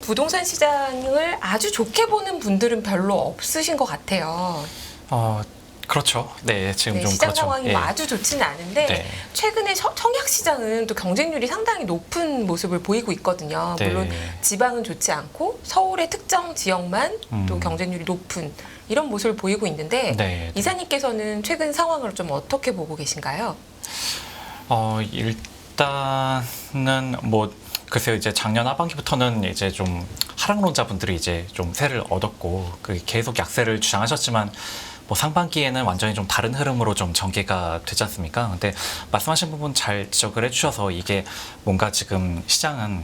부동산 시장을 아주 좋게 보는 분들은 별로 없으신 것 같아요. 그렇죠. 네, 지금 네, 좀 시장 그렇죠. 상황이 예. 뭐 아주 좋지는 않은데 네. 최근에 청약 시장은 또 경쟁률이 상당히 높은 모습을 보이고 있거든요. 네. 물론 지방은 좋지 않고 서울의 특정 지역만 또 경쟁률이 높은 이런 모습을 보이고 있는데 네. 이사님께서는 최근 상황을 좀 어떻게 보고 계신가요? 일단은 뭐 글쎄요, 이제 작년 하반기부터는 이제 좀 하락론자분들이 이제 좀 세를 얻었고 계속 약세를 주장하셨지만 뭐 상반기에는 완전히 좀 다른 흐름으로 좀 전개가 되지 않습니까? 근데 말씀하신 부분 잘 지적을 해주셔서 이게 뭔가 지금 시장은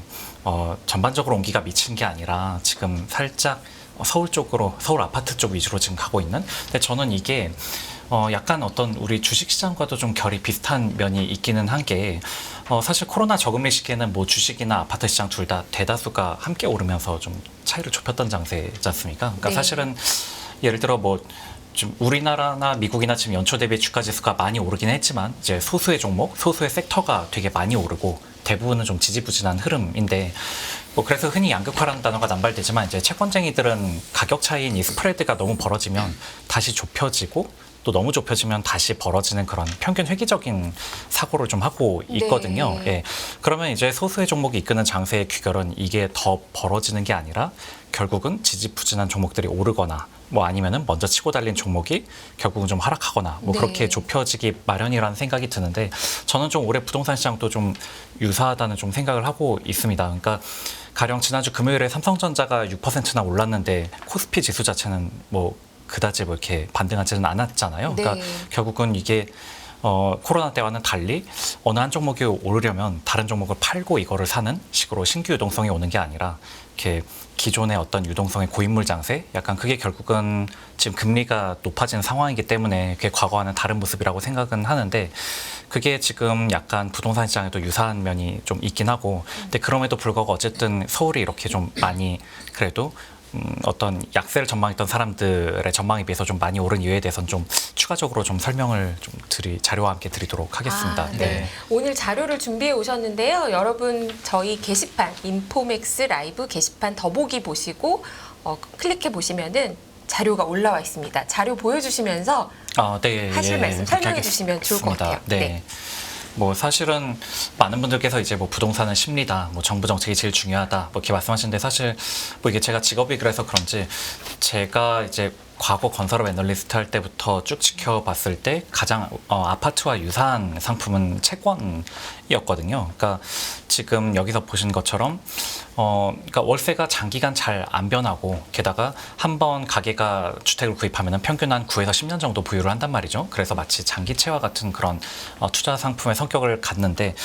전반적으로 온기가 미친 게 아니라 지금 살짝 서울 쪽으로, 서울 아파트 쪽 위주로 지금 가고 있는. 근데 저는 이게 약간 어떤 우리 주식시장과도 좀 결이 비슷한 면이 있기는 한 게 사실 코로나 저금리 시기에는 뭐 주식이나 아파트 시장 둘 다 대다수가 함께 오르면서 좀 차이를 좁혔던 장세지 않습니까? 그러니까 네. 사실은 예를 들어 뭐 좀 우리나라나 미국이나 지금 연초 대비 주가 지수가 많이 오르긴 했지만 이제 소수의 종목, 소수의 섹터가 되게 많이 오르고 대부분은 좀 지지부진한 흐름인데 뭐 그래서 흔히 양극화라는 단어가 남발되지만 이제 채권쟁이들은 가격 차이인 이 스프레드가 너무 벌어지면 다시 좁혀지고 또 너무 좁혀지면 다시 벌어지는 그런 평균 회귀적인 사고를 좀 하고 있거든요. 네. 예. 그러면 이제 소수의 종목이 이끄는 장세의 귀결은 이게 더 벌어지는 게 아니라 결국은 지지부진한 종목들이 오르거나 뭐 아니면은 먼저 치고 달린 종목이 결국은 좀 하락하거나 뭐 네. 그렇게 좁혀지기 마련이라는 생각이 드는데 저는 좀 올해 부동산 시장도 좀 유사하다는 좀 생각을 하고 있습니다. 그러니까 가령 지난주 금요일에 삼성전자가 6%나 올랐는데 코스피 지수 자체는 뭐 그다지 뭐 이렇게 반등하지는 않았잖아요. 그러니까 네. 결국은 이게 코로나 때와는 달리 어느 한 종목이 오르려면 다른 종목을 팔고 이거를 사는 식으로 신규 유동성이 오는 게 아니라 이렇게 기존의 어떤 유동성의 고인물 장세 약간 그게 결국은 지금 금리가 높아진 상황이기 때문에 그게 과거와는 다른 모습이라고 생각은 하는데 그게 지금 약간 부동산 시장에도 유사한 면이 좀 있긴 하고 근데 그럼에도 불구하고 어쨌든 서울이 이렇게 좀 많이 그래도 어떤 약세를 전망했던 사람들의 전망에 비해서 좀 많이 오른 이유에 대해서는 좀 추가적으로 좀 설명을 좀 자료와 함께 드리도록 하겠습니다. 네. 오늘 자료를 준비해 오셨는데요. 여러분 저희 게시판 인포맥스 라이브 게시판 더보기 보시고 클릭해 보시면은 자료가 올라와 있습니다. 자료 보여주시면서 네, 하실 말씀 그렇게 설명해 주시면 좋을 것 하겠습니다. 같아요. 네. 뭐 사실은 많은 분들께서 이제 뭐 부동산은 심리다, 뭐 정부 정책이 제일 중요하다, 뭐 이렇게 말씀하시는데 사실 뭐 이게 제가 직업이 그래서 그런지 제가 이제 과거 건설업 애널리스트 할 때부터 쭉 지켜봤을 때 가장 아파트와 유사한 상품은 채권이었거든요. 그러니까 지금 여기서 보신 것처럼 그러니까 월세가 장기간 잘 안 변하고 게다가 한번 가게가 주택을 구입하면 평균 한 9에서 10년 정도 보유를 한단 말이죠. 그래서 마치 장기채와 같은 그런 투자 상품의 성격을 갖는데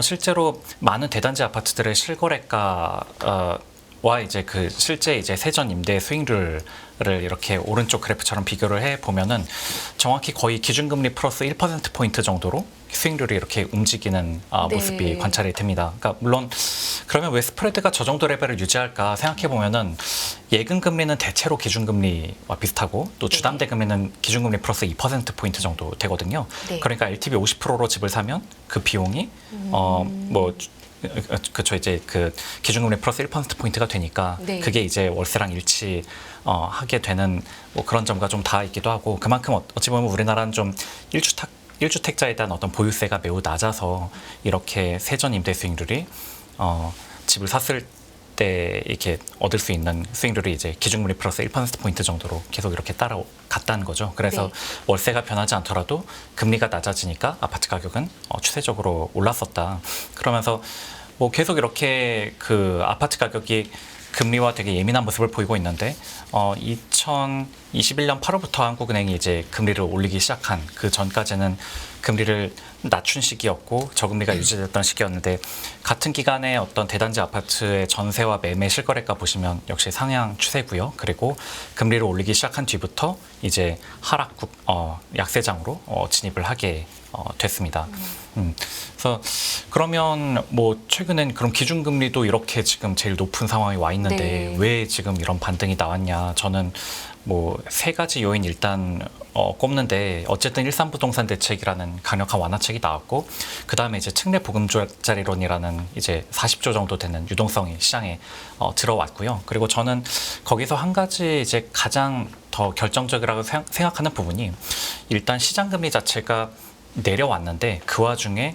실제로 많은 대단지 아파트들의 실거래가 와 이제 그 실제 이제 세전 임대 수익률을 이렇게 오른쪽 그래프처럼 비교를 해 보면은 정확히 거의 기준금리 플러스 1%포인트 정도로 수익률이 이렇게 움직이는 모습이 네. 관찰이 됩니다. 그러니까 물론 그러면 왜 스프레드가 저 정도 레벨을 유지할까 생각해 보면은 예금 금리는 대체로 기준금리와 비슷하고 또 주담대 금리는 기준금리 플러스 2%포인트 정도 되거든요. 네. 그러니까 LTV 50%로 집을 사면 그 비용이 그쵸 이제 그 기준금리 플러스 1%포인트가 되니까 네. 그게 이제 월세랑 일치하게 되는 뭐 그런 점과 좀 다 있기도 하고 그만큼 어찌 보면 우리나라는 좀 일주택자에 대한 어떤 보유세가 매우 낮아서 이렇게 세전 임대 수익률이 집을 샀을 때 이렇게 얻을 수 있는 수익률이 이제 기준금리 플러스 1%포인트 정도로 계속 이렇게 따라갔다는 거죠. 그래서 네. 월세가 변하지 않더라도 금리가 낮아지니까 아파트 가격은 추세적으로 올랐었다. 그러면서 뭐 계속 이렇게 그 아파트 가격이 금리와 되게 예민한 모습을 보이고 있는데 2021년 8월부터 한국은행이 이제 금리를 올리기 시작한 그 전까지는 금리를 낮춘 시기였고 저금리가 유지됐던 시기였는데 같은 기간에 어떤 대단지 아파트의 전세와 매매 실거래가 보시면 역시 상향 추세고요. 그리고 금리를 올리기 시작한 뒤부터 이제 약세장으로 진입을 하게 됐습니다. 그래서 그러면 뭐 최근엔 그럼 기준금리도 이렇게 지금 제일 높은 상황에 와 있는데 네. 왜 지금 이런 반등이 나왔냐? 저는 뭐 세 가지 요인 일단 꼽는데 어쨌든 일산부동산 대책이라는 강력한 완화책이 나왔고 그 다음에 이제 특례 보금자리론이라는 이제 40조 정도 되는 유동성이 시장에 들어왔고요. 그리고 저는 거기서 한 가지 이제 가장 더 결정적이라고 생각하는 부분이 일단 시장 금리 자체가 내려왔는데 그 와중에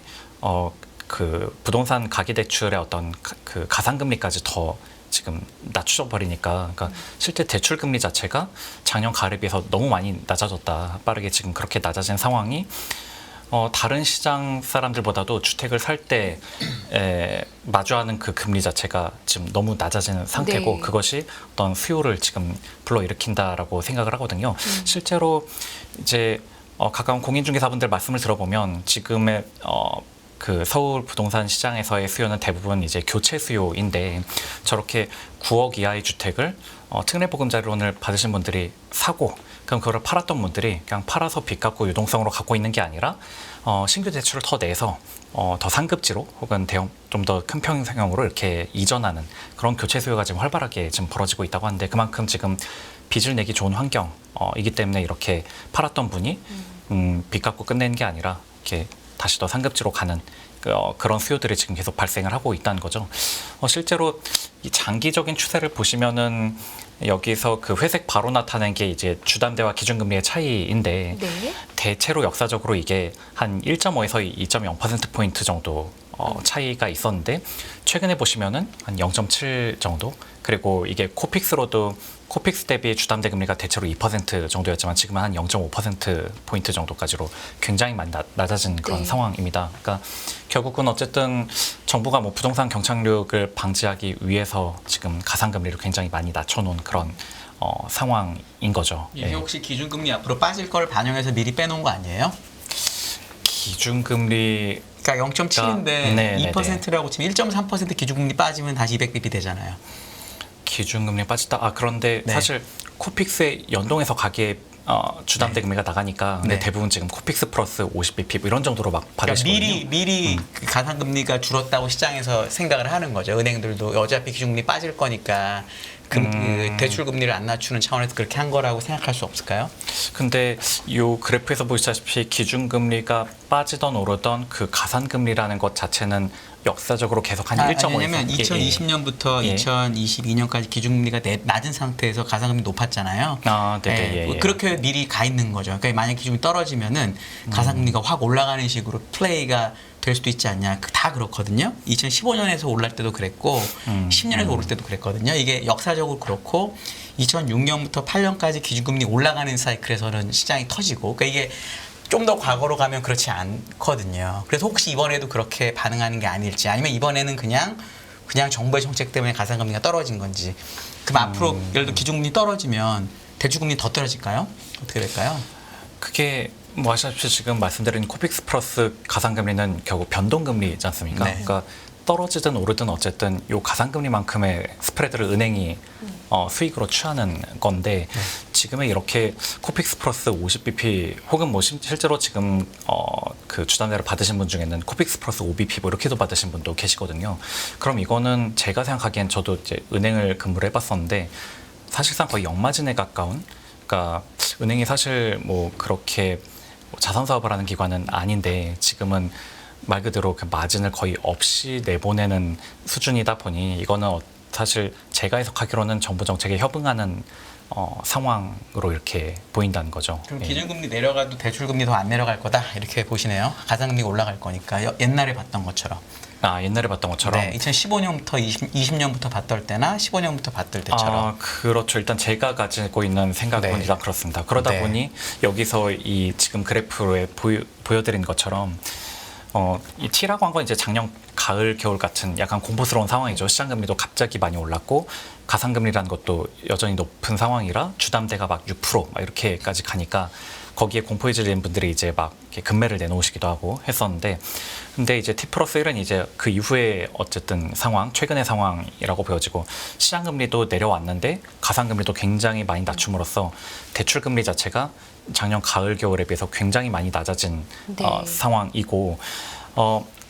그 부동산 가계대출의 어떤 그 가상금리까지 더 지금 낮춰 버리니까 그러니까 실제 대출 금리 자체가 작년 가을에 비해서 너무 많이 낮아졌다. 빠르게 지금 그렇게 낮아진 상황이 다른 시장 사람들보다도 주택을 살 때 마주하는 그 금리 자체가 지금 너무 낮아지는 상태고 네. 그것이 어떤 수요를 지금 불러일으킨다라고 생각을 하거든요. 실제로 이제 가까운 공인중개사분들 말씀을 들어보면 지금의 그 서울 부동산 시장에서의 수요는 대부분 이제 교체 수요인데 저렇게 9억 이하의 주택을 특례보금자리론을 받으신 분들이 사고 그럼 그걸 팔았던 분들이 그냥 팔아서 빚 갚고 유동성으로 갖고 있는 게 아니라 신규 대출을 더 내서 더 상급지로 혹은 대형 좀 더 큰 평형으로 이렇게 이전하는 그런 교체 수요가 지금 활발하게 지금 벌어지고 있다고 하는데 그만큼 지금 빚을 내기 좋은 환경이기 때문에 이렇게 팔았던 분이 빚 갚고 끝내는 게 아니라 이렇게 다시 더 상급지로 가는 그런 수요들이 지금 계속 발생을 하고 있다는 거죠. 실제로 이 장기적인 추세를 보시면은 여기서 그 회색 바로 나타낸 게 이제 주담대와 기준금리의 차이인데 네. 대체로 역사적으로 이게 한 1.5에서 2.0%포인트 정도 차이가 있었는데 최근에 보시면은 한 0.7 정도 그리고 이게 코픽스로도 코픽스 대비 주담대 금리가 대체로 2% 정도였지만 지금은 한 0.5%포인트 정도까지로 굉장히 많이 낮아진 그런 네. 상황입니다. 그러니까 결국은 어쨌든 정부가 뭐 부동산 경착륙을 방지하기 위해서 지금 가상금리를 굉장히 많이 낮춰놓은 그런 상황인 거죠. 이게 예. 혹시 기준금리 앞으로 빠질 걸 반영해서 미리 빼놓은 거 아니에요? 기준금리 그러니까 0.7인데 네, 2%라고 치면 1.3% 기준금리 빠지면 다시 200bp 되잖아요. 기준금리 빠졌다. 그런데 네. 사실 코픽스에 연동해서 가계 주담대 금리가 나가니까 근데 네. 대부분 지금 코픽스 플러스 50bp 뭐 이런 정도로 막 그러니까 받으시거든요. 미리 그 가상금리가 줄었다고 시장에서 생각을 하는 거죠. 은행들도 어차피 기준금리 빠질 거니까 그 대출금리를 안 낮추는 차원에서 그렇게 한 거라고 생각할 수 없을까요? 근데 이 그래프에서 보시다시피 기준금리가 빠지던 오르던 그 가산금리라는 것 자체는 역사적으로 계속 한 1.5에서 왜냐면 2020년부터 예. 2022년까지 기준금리가 낮은 상태에서 가상금리 높았잖아요. 네네. 예. 그렇게 미리 가 있는 거죠. 그러니까 만약 기준이 떨어지면은 가상금리가 확 올라가는 식으로 플레이가 될 수도 있지 않냐. 다 그렇거든요. 2015년에서 올랄 때도 그랬고 10년에서 오를 때도 그랬거든요. 이게 역사적으로 그렇고 2006년부터 8년까지 기준금리 올라가는 사이클에서는 시장이 터지고 그러니까 이게 좀 더 과거로 가면 그렇지 않거든요. 그래서 혹시 이번에도 그렇게 반응하는 게 아닐지 아니면 이번에는 그냥 정부의 정책 때문에 가상금리가 떨어진 건지 그럼 앞으로 예를 들어 기준금리 떨어지면 대출금리 더 떨어질까요? 어떻게 될까요? 그게 뭐 아시다시피 지금 말씀드린 코픽스 플러스 가상금리는 결국 변동금리지 않습니까? 네. 그러니까 떨어지든 오르든 어쨌든 요 가상금리만큼의 스프레드를 은행이 수익으로 취하는 건데 지금의 이렇게 코픽스 플러스 50bp 혹은 뭐 실제로 지금 그 주담대를 받으신 분 중에는 코픽스 플러스 5bp 뭐 이렇게도 받으신 분도 계시거든요. 그럼 이거는 제가 생각하기엔 저도 이제 은행을 근무를 해봤었는데 사실상 거의 역마진에 가까운 그러니까 은행이 사실 뭐 그렇게 자산 사업을 하는 기관은 아닌데 지금은 말 그대로 그 마진을 거의 없이 내보내는 수준이다 보니 이거는 사실 제가 해석하기로는 정부 정책에 협응하는 상황으로 이렇게 보인다는 거죠. 그럼 예. 기준금리 내려가도 대출금리 더 안 내려갈 거다 이렇게 보시네요. 가상금리가 올라갈 거니까 옛날에 봤던 것처럼. 옛날에 봤던 것처럼. 네, 2015년부터 20년부터 봤던 때나 15년부터 봤던 때처럼. 그렇죠. 일단 제가 가지고 있는 생각은 네. 일단 그렇습니다. 그러다 네. 보니 여기서 이 지금 그래프에 보여드린 것처럼 이 T라고 한 건 이제 작년 가을 겨울 같은 약간 공포스러운 상황이죠. 시장금리도 갑자기 많이 올랐고 가상금리라는 것도 여전히 높은 상황이라 주담대가 막 6% 막 이렇게까지 가니까 거기에 공포에 질린 분들이 이제 막 이렇게 금매를 내놓으시기도 하고 했었는데 근데 이제 T 플러스 1은 이제 그 이후에 어쨌든 상황, 최근의 상황이라고 보여지고 시장금리도 내려왔는데 가상금리도 굉장히 많이 낮춤으로써 대출금리 자체가 작년 가을 겨울에 비해서 굉장히 많이 낮아진 네. 상황이고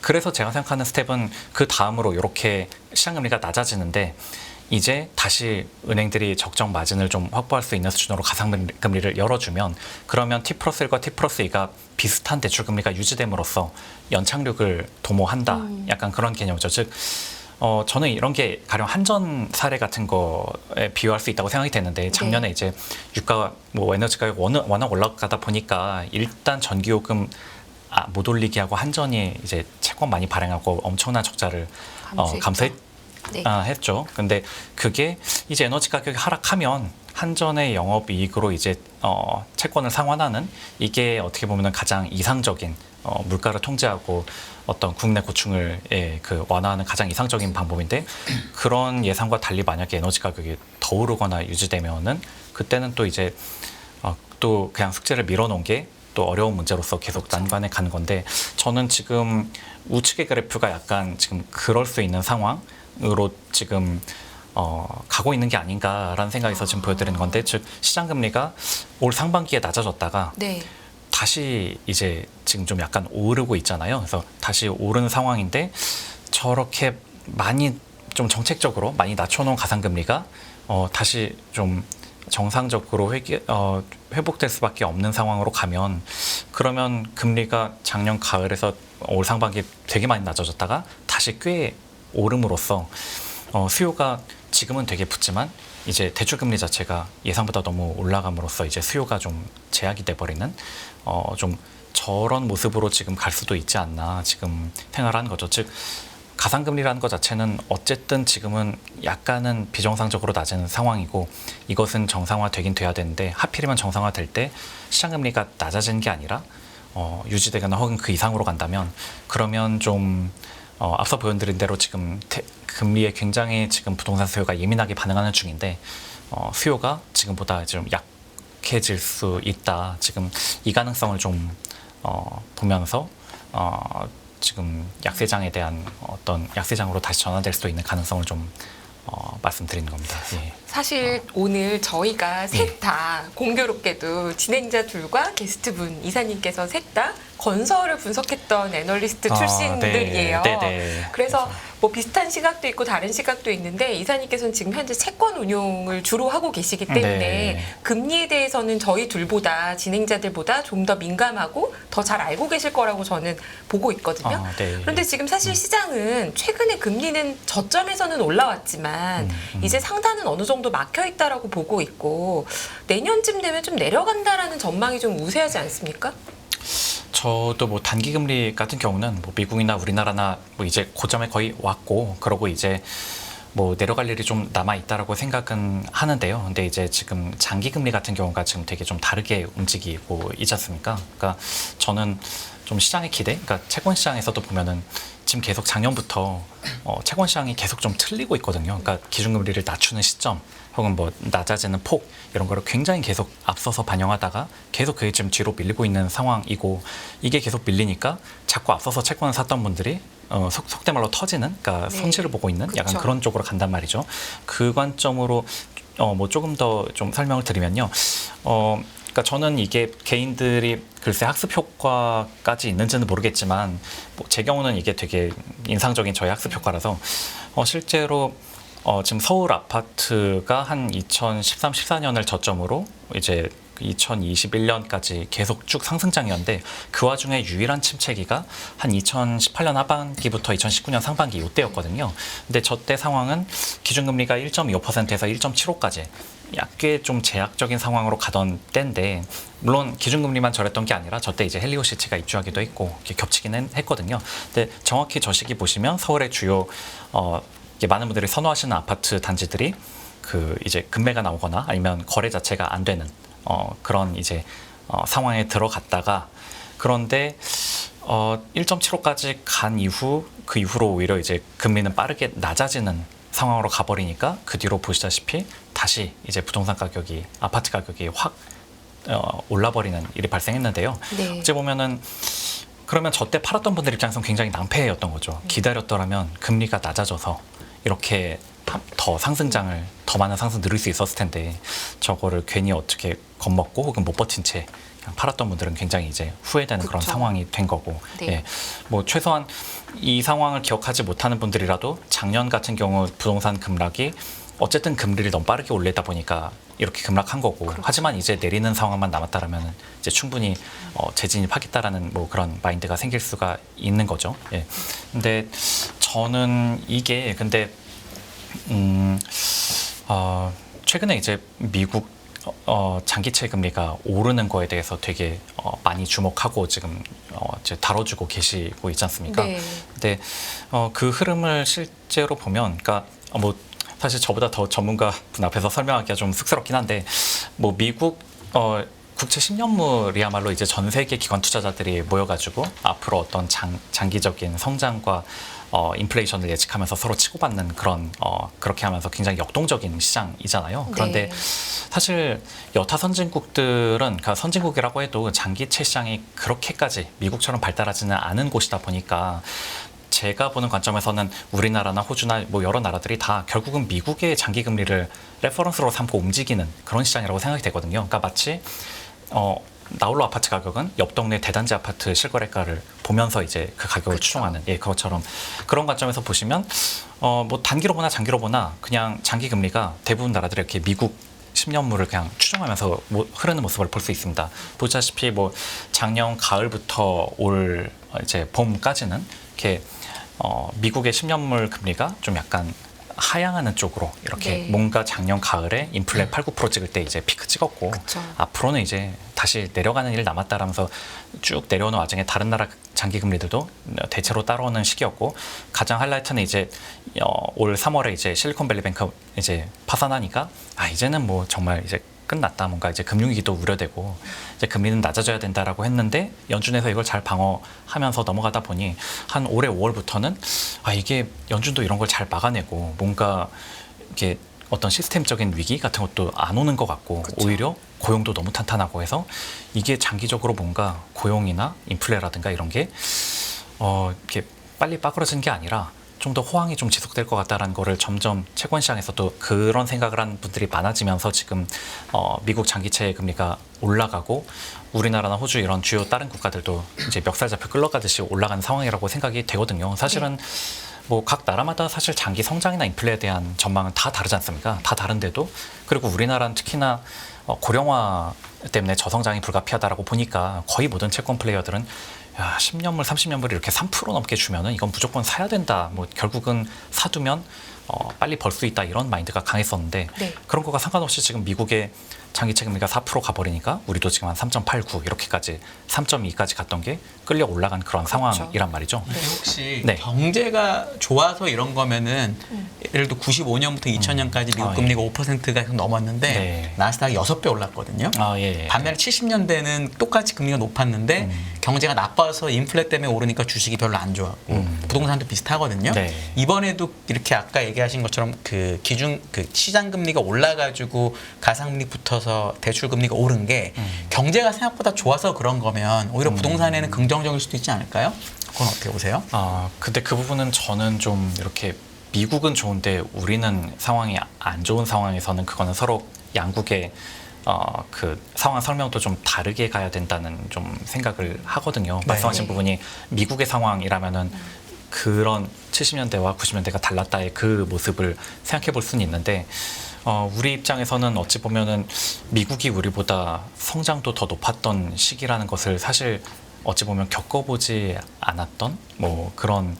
그래서 제가 생각하는 스텝은 그 다음으로 이렇게 시장금리가 낮아지는데 이제 다시 은행들이 적정 마진을 좀 확보할 수 있는 수준으로 가상금리를 열어주면 그러면 T+1과 T+2가 비슷한 대출금리가 유지됨으로써 연착륙을 도모한다. 약간 그런 개념이죠. 즉 저는 이런 게 가령 한전 사례 같은 거에 비유할 수 있다고 생각이 되는데 작년에 네. 이제 유가 뭐 에너지 가격이 워낙 올라가다 보니까 일단 전기요금 못 올리게 하고 한전이 이제 채권 많이 발행하고 엄청난 적자를 감수했 네. 했죠. 근데 그게 이제 에너지 가격이 하락하면 한전의 영업이익으로 이제 채권을 상환하는 이게 어떻게 보면 가장 이상적인 물가를 통제하고 어떤 국내 고충을 완화하는 가장 이상적인 방법인데 그런 예상과 달리 만약에 에너지 가격이 더 오르거나 유지되면은 그때는 또 이제 또 그냥 숙제를 밀어놓은 게 또 어려운 문제로서 계속 난관에 가는 건데 저는 지금 우측의 그래프가 약간 지금 그럴 수 있는 상황으로 지금 가고 있는 게 아닌가라는 생각에서 지금 보여드리는 건데 즉 시장 금리가 올 상반기에 낮아졌다가 네. 다시 이제 지금 좀 약간 오르고 있잖아요. 그래서 다시 오르는 상황인데 저렇게 많이 좀 정책적으로 많이 낮춰놓은 가상금리가 다시 좀 정상적으로 회복될 수밖에 없는 상황으로 가면 그러면 금리가 작년 가을에서 올 상반기 되게 많이 낮아졌다가 다시 꽤 오름으로써 수요가 지금은 되게 붙지만 이제 대출금리 자체가 예상보다 너무 올라감으로써 이제 수요가 좀 제약이 돼버리는 좀 저런 모습으로 지금 갈 수도 있지 않나 지금 생각하는 거죠. 즉 가상금리라는 것 자체는 어쨌든 지금은 약간은 비정상적으로 낮은 상황이고 이것은 정상화되긴 돼야 되는데 하필이면 정상화될 때 시장금리가 낮아지는 게 아니라 유지되거나 혹은 그 이상으로 간다면 그러면 좀 앞서 보여드린 대로 지금 금리에 굉장히 지금 부동산 수요가 예민하게 반응하는 중인데 수요가 지금보다 좀 약해질 수 있다. 지금 이 가능성을 좀 보면서 지금 약세장에 대한 어떤 약세장으로 다시 전환될 수도 있는 가능성을 좀 말씀드리는 겁니다. 예. 사실 오늘 저희가 셋 다 공교롭게도 진행자 둘과 게스트분 이사님께서 셋 다 건설을 분석했던 애널리스트 출신들이에요. 네. 그래서 뭐 비슷한 시각도 있고 다른 시각도 있는데 이사님께서는 지금 현재 채권 운용을 주로 하고 계시기 때문에 네. 금리에 대해서는 저희 둘보다 진행자들보다 좀 더 민감하고 더 잘 알고 계실 거라고 저는 보고 있거든요. 네. 그런데 지금 사실 시장은 최근에 금리는 저점에서는 올라왔지만 이제 상단은 어느 정도 막혀 있다라고 보고 있고 내년쯤 되면 좀 내려간다라는 전망이 좀 우세하지 않습니까? 저도 뭐 단기 금리 같은 경우는 뭐 미국이나 우리나라나 뭐 이제 고점에 거의 왔고 그러고 이제 뭐 내려갈 일이 좀 남아 있다라고 생각은 하는데요. 근데 이제 지금 장기 금리 같은 경우가 지금 되게 좀 다르게 움직이고 있지 않습니까? 그러니까 저는 좀 시장의 기대, 그러니까 채권 시장에서도 보면은 지금 계속 작년부터 채권 시장이 계속 좀 틀리고 있거든요. 그러니까 기준금리를 낮추는 시점 혹은 뭐 낮아지는 폭 이런 거를 굉장히 계속 앞서서 반영하다가 계속 그게 지금 뒤로 밀리고 있는 상황이고 이게 계속 밀리니까 자꾸 앞서서 채권을 샀던 분들이 속된 말로 터지는, 그러니까 네. 손실을 보고 있는 약간 그쵸. 그런 쪽으로 간단 말이죠. 그 관점으로 뭐 조금 더 좀 설명을 드리면요. 그러니까 저는 이게 개인들이 글쎄 학습 효과까지 있는지는 모르겠지만 뭐제 경우는 이게 되게 인상적인 저의 학습 효과라서 실제로 지금 서울 아파트가 한 2013, 14년을 저점으로 이제 2021년까지 계속 쭉 상승장이었는데 그 와중에 유일한 침체기가 한 2018년 하반기부터 2019년 상반기 이때였거든요. 근데 저때 상황은 기준금리가 1.25%에서 1.75까지 꽤 좀 제약적인 상황으로 가던 때인데 물론 기준금리만 저랬던 게 아니라 저때 이제 헬리오시티가 입주하기도 했고 이렇게 겹치기는 했거든요. 근데 정확히 저 시기 보시면 서울의 주요 많은 분들이 선호하시는 아파트 단지들이 그 이제 급매가 나오거나 아니면 거래 자체가 안 되는 그런 이제 상황에 들어갔다가 그런데 1.75까지 간 이후 그 이후로 오히려 이제 금리는 빠르게 낮아지는 상황으로 가버리니까 그 뒤로 보시다시피 다시 이제 부동산 가격이 아파트 가격이 확 올라버리는 일이 발생했는데요. 네. 어찌 보면은 그러면 저때 팔았던 분들 입장에서는 굉장히 낭패였던 거죠. 기다렸더라면 금리가 낮아져서 이렇게 더 상승장을 더 많은 상승 누릴 수 있었을 텐데 저거를 괜히 어떻게 겁먹고 혹은 못 버틴 채 팔았던 분들은 굉장히 이제 후회되는 그런 그쵸. 상황이 된 거고, 네. 예, 뭐 최소한 이 상황을 기억하지 못하는 분들이라도 작년 같은 경우 부동산 급락이 어쨌든 금리를 너무 빠르게 올리다 보니까 이렇게 급락한 거고, 그렇죠. 하지만 이제 내리는 상황만 남았다라면 이제 충분히 재진입하겠다라는 뭐 그런 마인드가 생길 수가 있는 거죠. 예. 근데 저는 이게 근데 최근에 이제 미국 장기채 금리가 오르는 거에 대해서 되게 많이 주목하고 지금 이제 다뤄주고 계시고 있지 않습니까? 네. 근데 그 흐름을 실제로 보면, 그러니까 뭐 사실 저보다 더 전문가 분 앞에서 설명하기가 좀 쑥스럽긴 한데, 뭐 미국 국채 10년물이야말로 이제 전 세계 기관 투자자들이 모여가지고 앞으로 어떤 장기적인 성장과 인플레이션을 예측하면서 서로 치고받는 그런 그렇게 하면서 굉장히 역동적인 시장이잖아요. 그런데 네. 사실 여타 선진국들은, 그러니까 선진국이라고 해도 장기채 시장이 그렇게까지 미국처럼 발달하지는 않은 곳이다 보니까 제가 보는 관점에서는 우리나라나 호주나 뭐 여러 나라들이 다 결국은 미국의 장기 금리를 레퍼런스로 삼고 움직이는 그런 시장이라고 생각이 되거든요. 그러니까 마치 나홀로 아파트 가격은 옆 동네 대단지 아파트 실거래가를 보면서 이제 그 가격을 그쵸. 추정하는, 예, 그것처럼 그런 관점에서 보시면 뭐 단기로 보나 장기로 보나 그냥 장기 금리가 대부분 나라들이 이렇게 미국 10년물을 그냥 추정하면서 흐르는 모습을 볼 수 있습니다. 보시다시피 뭐 작년 가을부터 올 이제 봄까지는 이렇게 미국의 10년물 금리가 좀 약간 하향하는 쪽으로 이렇게 네. 뭔가 작년 가을에 인플레 8, 9% 찍을 때 이제 피크 찍었고, 그쵸. 앞으로는 이제 다시 내려가는 일 남았다라면서 쭉 내려오는 와중에 다른 나라 장기 금리들도 대체로 따라오는 시기였고, 가장 하이라이트는 이제 올 3월에 이제 실리콘밸리뱅크 이제 파산하니까 이제는 뭐 정말 이제 끝났다, 뭔가 이제 금융위기도 우려되고 이제 금리는 낮아져야 된다라고 했는데 연준에서 이걸 잘 방어하면서 넘어가다 보니 한 올해 5월부터는 이게 연준도 이런 걸 잘 막아내고 뭔가 이게 어떤 시스템적인 위기 같은 것도 안 오는 것 같고, 그쵸. 오히려 고용도 너무 탄탄하고 해서 이게 장기적으로 뭔가 고용이나 인플레라든가 이런 게 이렇게 빨리 빠그러지는 게 아니라 좀 더 호황이 좀 지속될 것 같다라는 거를 점점 채권 시장에서도 그런 생각을 하는 분들이 많아지면서 지금 미국 장기채 금리가 올라가고 우리나라나 호주 이런 주요 다른 국가들도 이제 멱살 잡혀 끌려가듯이 올라가는 상황이라고 생각이 되거든요. 사실은 뭐 각 나라마다 사실 장기 성장이나 인플레에 대한 전망은 다 다르지 않습니까? 다 다른데도, 그리고 우리나라는 특히나 고령화 때문에 저성장이 불가피하다라고 보니까 거의 모든 채권 플레이어들은 10년물, 30년물이 이렇게 3% 넘게 주면은 이건 무조건 사야 된다. 뭐 결국은 사두면 빨리 벌 수 있다, 이런 마인드가 강했었는데, 네. 그런 거가 상관없이 지금 미국의 장기채 금리가 4% 가버리니까 우리도 지금 한 3.89 이렇게까지 3.2까지 갔던 게 끌려 올라간 그런 그렇죠. 상황이란 말이죠. 근데 혹시 네. 경제가 좋아서 이런 거면은 예를 들어 95년부터 2000년까지 미국 예. 금리가 5%가 계속 넘었는데 네. 나스닥이 6배 올랐거든요. 예. 반면에 70년대는 똑같이 금리가 높았는데 경제가 나빠서 인플레 때문에 오르니까 주식이 별로 안 좋았고 부동산도 비슷하거든요. 네. 이번에도 이렇게 아까 얘기하신 것처럼 그 시장 금리가 올라가지고 가상금리 붙어서 대출 금리가 오른 게 경제가 생각보다 좋아서 그런 거면 오히려 부동산에는 긍정적일 수도 있지 않을까요? 그건 어떻게 보세요? 근데 그 부분은 저는 좀 이렇게 미국은 좋은데 우리는 상황이 안 좋은 상황에서는 그거는 서로 양국의 그 상황 설명도 좀 다르게 가야 된다는 좀 생각을 하거든요. 말씀하신 네. 부분이 미국의 상황이라면은 그런 70년대와 90년대가 달랐다의 그 모습을 생각해 볼 수는 있는데, 우리 입장에서는 어찌 보면은 미국이 우리보다 성장도 더 높았던 시기라는 것을 사실 어찌 보면 겪어보지 않았던 뭐 그런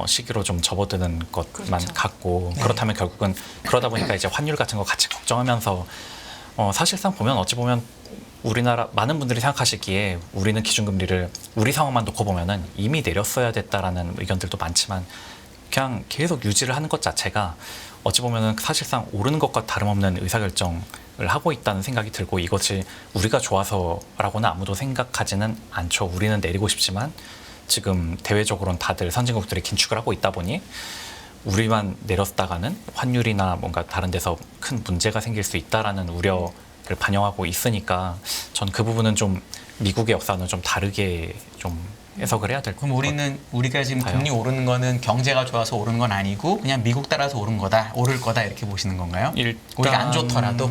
시기로 좀 접어드는 것만 그렇죠. 같고, 네. 그렇다면 결국은 그러다 보니까 이제 환율 같은 거 같이 걱정하면서 사실상 보면 어찌 보면 우리나라 많은 분들이 생각하시기에 우리는 기준금리를 우리 상황만 놓고 보면은 이미 내렸어야 됐다라는 의견들도 많지만, 그냥 계속 유지를 하는 것 자체가 어찌 보면은 사실상 오르는 것과 다름없는 의사결정을 하고 있다는 생각이 들고, 이것이 우리가 좋아서라고는 아무도 생각하지는 않죠. 우리는 내리고 싶지만 지금 대외적으로는 다들 선진국들이 긴축을 하고 있다 보니 우리만 내렸다가는 환율이나 뭔가 다른 데서 큰 문제가 생길 수 있다라는 우려를 반영하고 있으니까, 전 그 부분은 좀 미국의 역사는 좀 다르게 좀 해석을 해야 될 것 그럼 우리가 지금 같아요. 금리 오르는 거는 경제가 좋아서 오르는 건 아니고 그냥 미국 따라서 오를 거다 이렇게 보시는 건가요? 일단 우리가 안 좋더라도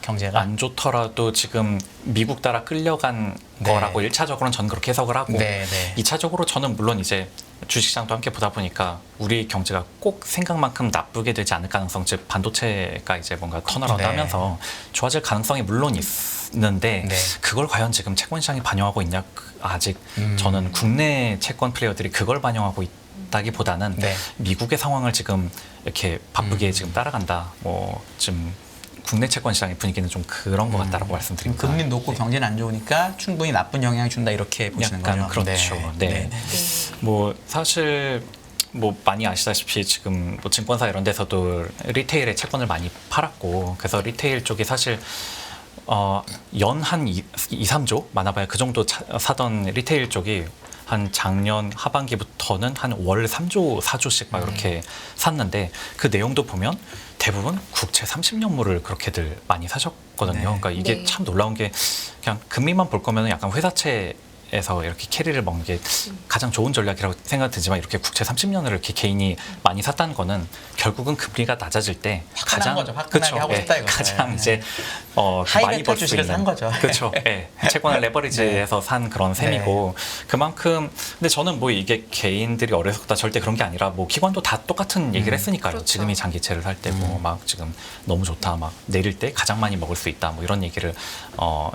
경제가. 안 좋더라도 지금 미국 따라 끌려간 네. 거라고 1차적으로는 저는 그렇게 해석을 하고 네, 네. 2차적으로 저는 물론 이제 주식시장도 함께 보다 보니까 우리 경제가 꼭 생각만큼 나쁘게 되지 않을 가능성, 즉 반도체가 이제 뭔가 턴어라운드 네. 하면서 좋아질 가능성이 물론 있는데 네. 그걸 과연 지금 채권 시장이 반영하고 있냐? 아직 저는 국내 채권 플레이어들이 그걸 반영하고 있다기보다는 네. 미국의 상황을 지금 이렇게 바쁘게 지금 따라간다. 뭐 지금 국내 채권 시장의 분위기는 좀 그런 것 같다라고 말씀드립니다. 금리 높고 경제는 안 좋으니까 충분히 나쁜 영향을 준다 이렇게 보시는 약간 거죠. 그렇죠. 네. 뭐 사실 뭐 많이 아시다시피 지금 뭐 증권사 이런 데서도 리테일에 채권을 많이 팔았고 그래서 리테일 쪽이 사실 연 한 2, 3조 많아봐야 그 정도 사던 리테일 쪽이 한 작년 하반기부터는 한 월 3조, 4조씩 막 이렇게 샀는데 그 내용도 보면 대부분 국채 30년물을 그렇게들 많이 사셨거든요. 네. 그러니까 이게 네. 참 놀라운 게 그냥 금리만 볼 거면 약간 회사채에서 이렇게 캐리를 먹는 게 가장 좋은 전략이라고 생각 들지만 이렇게 국채 30년을 이렇게 개인이 많이 샀다는 거는 결국은 금리가 낮아질 때 화끈한 거죠. 화끈하게 하고 싶다 이거죠. 가장 네. 이제 하이베터 많이 벌 수 주식을 있는 산 거죠. 그렇죠. 예. 채권을 레버리지해서 산 그런 셈이고 그만큼 근데 저는 뭐 이게 개인들이 어려서다 절대 그런 게 아니라 뭐 기관도 다 똑같은 얘기를 했으니까요. 그렇죠. 지금이 장기채를 살 때고 막 지금 너무 좋다 막 내릴 때 가장 많이 먹을 수 있다 뭐 이런 얘기를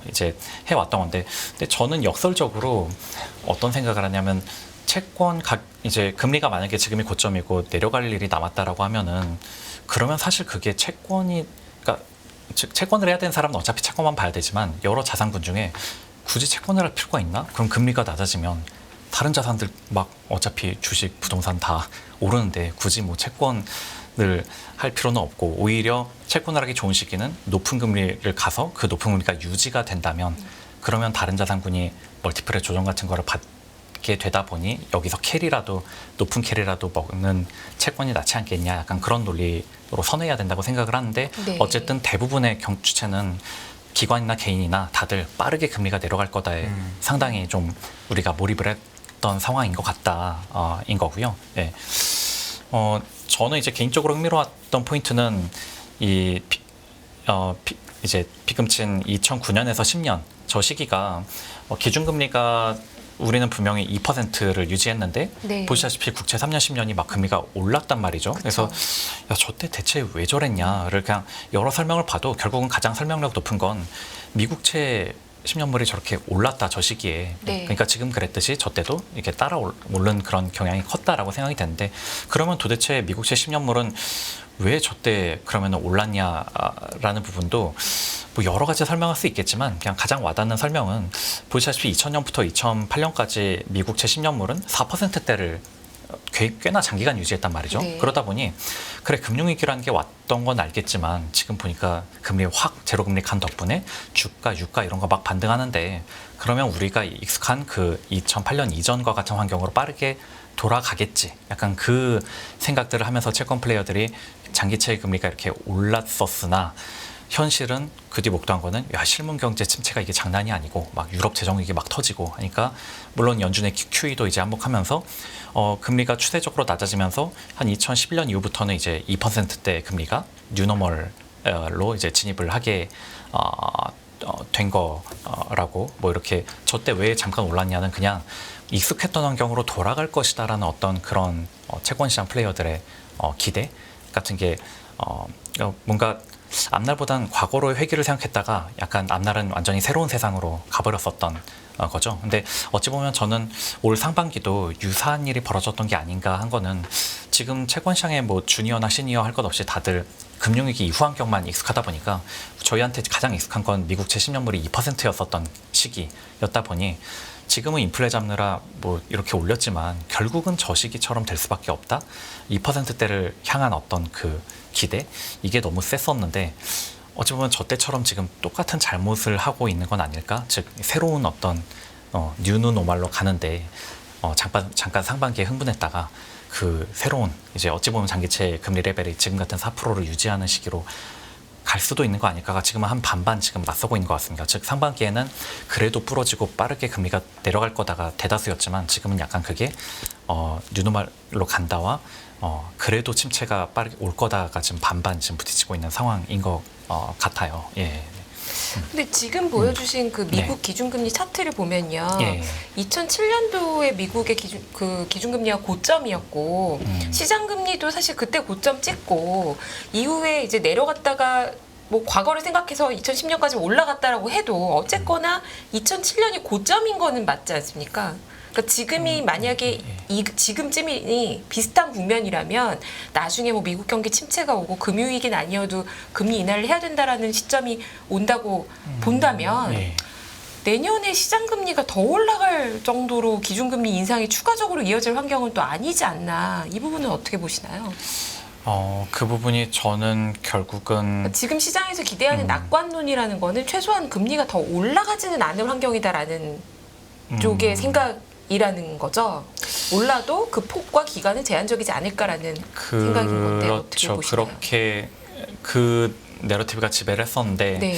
이제 해왔던 건데 근데 저는 역설적으로 어떤 생각을 하냐면 채권 이제 금리가 만약에 지금이 고점이고 내려갈 일이 남았다라고 하면은 그러면 사실 그게 채권이 그러니까 즉 채권을 해야 되는 사람은 어차피 채권만 봐야 되지만 여러 자산군 중에 굳이 채권을 할 필요가 있나? 그럼 금리가 낮아지면 다른 자산들 막 어차피 주식, 부동산 다 오르는데 굳이 뭐 채권을 할 필요는 없고 오히려 채권을 하기 좋은 시기는 높은 금리를 가서 그 높은 금리가 유지가 된다면 그러면 다른 자산군이 멀티플의 조정 같은 거를 받게 되다 보니 여기서 높은 캐리라도 먹는 채권이 낫지 않겠냐 약간 그런 논리로 선회해야 된다고 생각을 하는데 네. 어쨌든 대부분의 경주체는 기관이나 개인이나 다들 빠르게 금리가 내려갈 거다에 상당히 좀 우리가 몰입을 했던 상황인 것 같다인 거고요. 예. 저는 이제 개인적으로 흥미로웠던 포인트는 이제 비금친 2009년에서 10년 저 시기가 기준금리가 우리는 분명히 2%를 유지했는데 네. 보시다시피 국채 3년, 10년이 막 금리가 올랐단 말이죠. 그래서 야, 저때 대체 왜 저랬냐를 그냥 여러 설명을 봐도 결국은 가장 설명력 높은 건 미국채 10년물이 저렇게 올랐다 저 시기에 네. 그러니까 지금 그랬듯이 저 때도 이렇게 따라 오른 그런 경향이 컸다라고 생각이 되는데 그러면 도대체 미국채 10년물은 왜 저 때 그러면 올랐냐라는 부분도 뭐 여러 가지 설명할 수 있겠지만 그냥 가장 와닿는 설명은 보시다시피 2000년부터 2008년까지 미국채 10년물은 4%대를 꽤나 장기간 유지했단 말이죠. 네. 그러다 보니 그래 금융위기라는 게 왔던 건 알겠지만 지금 보니까 금리 확 제로금리 간 덕분에 주가, 유가 이런 거 막 반등하는데 그러면 우리가 익숙한 그 2008년 이전과 같은 환경으로 빠르게 돌아가겠지. 약간 그 생각들을 하면서 채권 플레이어들이 장기채 금리가 이렇게 올랐었으나 현실은 그 뒤 목도한 거는 야 실문 경제 침체가 이게 장난이 아니고 막 유럽 재정위기 막 터지고 하니까 물론 연준의 QE도 이제 한복하면서 금리가 추세적으로 낮아지면서 한 2011년 이후부터는 이제 2%대 금리가 뉴노멀로 이제 진입을 하게 된 거라고 뭐 이렇게 저 때 왜 잠깐 올랐냐는 그냥 익숙했던 환경으로 돌아갈 것이다라는 어떤 그런 채권시장 플레이어들의 기대 같은 게 뭔가 앞날보단 과거로의 회귀를 생각했다가 약간 앞날은 완전히 새로운 세상으로 가버렸었던 거죠. 근데 어찌 보면 저는 올 상반기도 유사한 일이 벌어졌던 게 아닌가 한 거는 지금 채권시장에 뭐 주니어나 시니어 할 것 없이 다들 금융위기 이후 환경만 익숙하다 보니까 저희한테 가장 익숙한 건 미국채 10년물이 2%였었던 시기였다 보니 지금은 인플레 잡느라 뭐 이렇게 올렸지만 결국은 저 시기처럼 될 수밖에 없다. 2%대를 향한 어떤 그 기대 이게 너무 셌었는데 어찌 보면 저 때처럼 지금 똑같은 잘못을 하고 있는 건 아닐까? 즉 새로운 어떤 뉴노멀로 가는데 잠깐 상반기에 흥분했다가 그 새로운 이제 어찌 보면 장기채 금리 레벨이 지금 같은 4%를 유지하는 시기로 갈 수도 있는 거 아닐까가 지금은 한 반반 지금 맞서고 있는 것 같습니다. 즉 상반기에는 그래도 부러지고 빠르게 금리가 내려갈 거다가 대다수였지만 지금은 약간 그게 뉴노멀로 간다와 그래도 침체가 빠르게 올 거다가 지금 반반 지금 부딪히고 있는 상황인 것 같아요. 예. 근데 지금 보여주신 그 미국 네. 기준금리 차트를 보면요. 예. 2007년도에 미국의 기준금리가 고점이었고 시장금리도 사실 그때 고점 찍고 이후에 이제 내려갔다가 뭐 과거를 생각해서 2010년까지 올라갔다라고 해도 어쨌거나 2007년이 고점인 거는 맞지 않습니까? 그러니까 지금이 만약에 지금쯤이 비슷한 국면이라면 나중에 뭐 미국 경기 침체가 오고 금융위기는 아니어도 금리 인하를 해야 된다라는 시점이 온다고 본다면 예. 내년에 시장금리가 더 올라갈 정도로 기준금리 인상이 추가적으로 이어질 환경은 또 아니지 않나. 이 부분은 어떻게 보시나요? 그 부분이 저는 결국은 지금 시장에서 기대하는 낙관론이라는 거는 최소한 금리가 더 올라가지는 않을 환경이다라는 쪽의 생각이라는 거죠. 올라도 그 폭과 기간은 제한적이지 않을까라는 생각인 건데 어떻게 그렇죠. 보시나요? 그렇게 그 내러티브가 지배를 했었는데 네.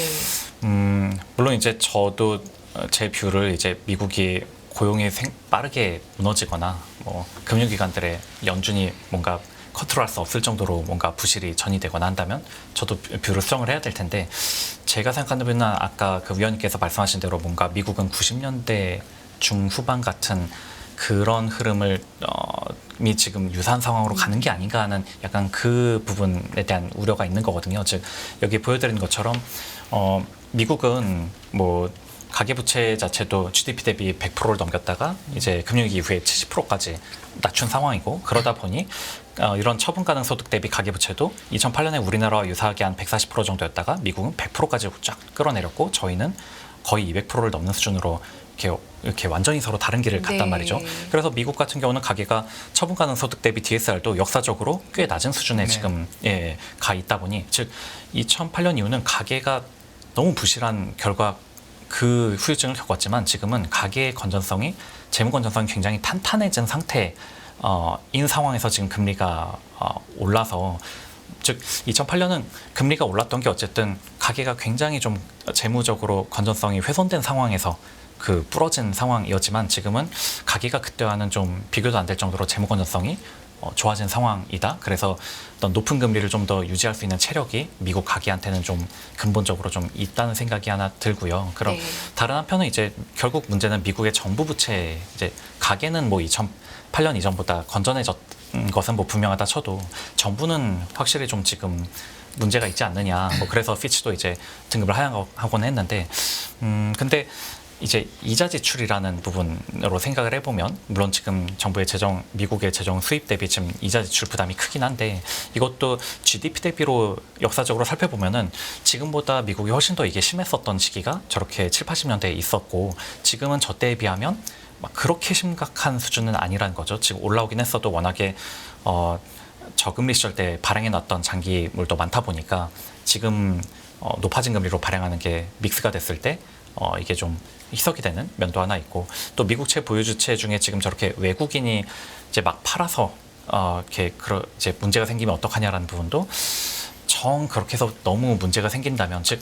물론 이제 저도 제 뷰를 이제 미국이 고용이 빠르게 무너지거나 뭐 금융기관들의 연준이 뭔가 컨트롤할 수 없을 정도로 뭔가 부실이 전이되거나 한다면 저도 뷰를 수정을 해야 될 텐데 제가 생각하는 뷰는 아까 그 위원님께서 말씀하신 대로 뭔가 미국은 90년대 중후반 같은 그런 흐름을 이 지금 유사한 상황으로 가는 게 아닌가 하는 약간 그 부분에 대한 우려가 있는 거거든요. 즉 여기 보여드린 것처럼 미국은 뭐 가계부채 자체도 GDP 대비 100%를 넘겼다가 이제 금융위기 이후에 70%까지 낮춘 상황이고 그러다 보니 이런 처분 가능 소득 대비 가계부채도 2008년에 우리나라와 유사하게 한 140% 정도였다가 미국은 100%까지 쫙 끌어내렸고 저희는 거의 200%를 넘는 수준으로 이렇게 완전히 서로 다른 길을 갔단 네. 말이죠. 그래서 미국 같은 경우는 가계가 처분 가능 소득 대비 DSR도 역사적으로 꽤 낮은 수준에 네. 지금 가 있다 보니 즉 2008년 이후는 가계가 너무 부실한 결과 그 후유증을 겪었지만 지금은 가계의 건전성이 재무 건전성이 굉장히 탄탄해진 상태인 상황에서 지금 금리가 올라서 즉 2008년은 금리가 올랐던 게 어쨌든 가계가 굉장히 좀 재무적으로 건전성이 훼손된 상황에서 그 부러진 상황이었지만 지금은 가계가 그때와는 좀 비교도 안 될 정도로 재무 건전성이 좋아진 상황이다. 그래서 어떤 높은 금리를 좀 더 유지할 수 있는 체력이 미국 가계한테는 좀 근본적으로 좀 있다는 생각이 하나 들고요. 그럼 네. 다른 한편은 이제 결국 문제는 미국의 정부 부채 이제 가계는 뭐 2008년 이전보다 건전해졌던 것은 뭐 분명하다 쳐도 정부는 확실히 좀 지금 문제가 있지 않느냐. 뭐 그래서 피치도 이제 등급을 하야하곤 했는데 근데 이제 이자 지출이라는 부분으로 생각을 해보면 물론 지금 정부의 미국의 재정 수입 대비 지금 이자 지출 부담이 크긴 한데 이것도 GDP 대비로 역사적으로 살펴보면은 지금보다 미국이 훨씬 더 이게 심했었던 시기가 저렇게 7, 80년대에 있었고 지금은 저 때에 비하면 막 그렇게 심각한 수준은 아니라는 거죠. 지금 올라오긴 했어도 워낙에 저금리 시절 때 발행해놨던 장기물도 많다 보니까 지금 높아진 금리로 발행하는 게 믹스가 됐을 때 이게 좀 희석이 되는 면도 하나 있고 또 미국채 보유주체 중에 지금 저렇게 외국인이 이제 막 팔아서 이렇게 이제 문제가 생기면 어떡하냐라는 부분도 그렇게 해서 너무 문제가 생긴다면 즉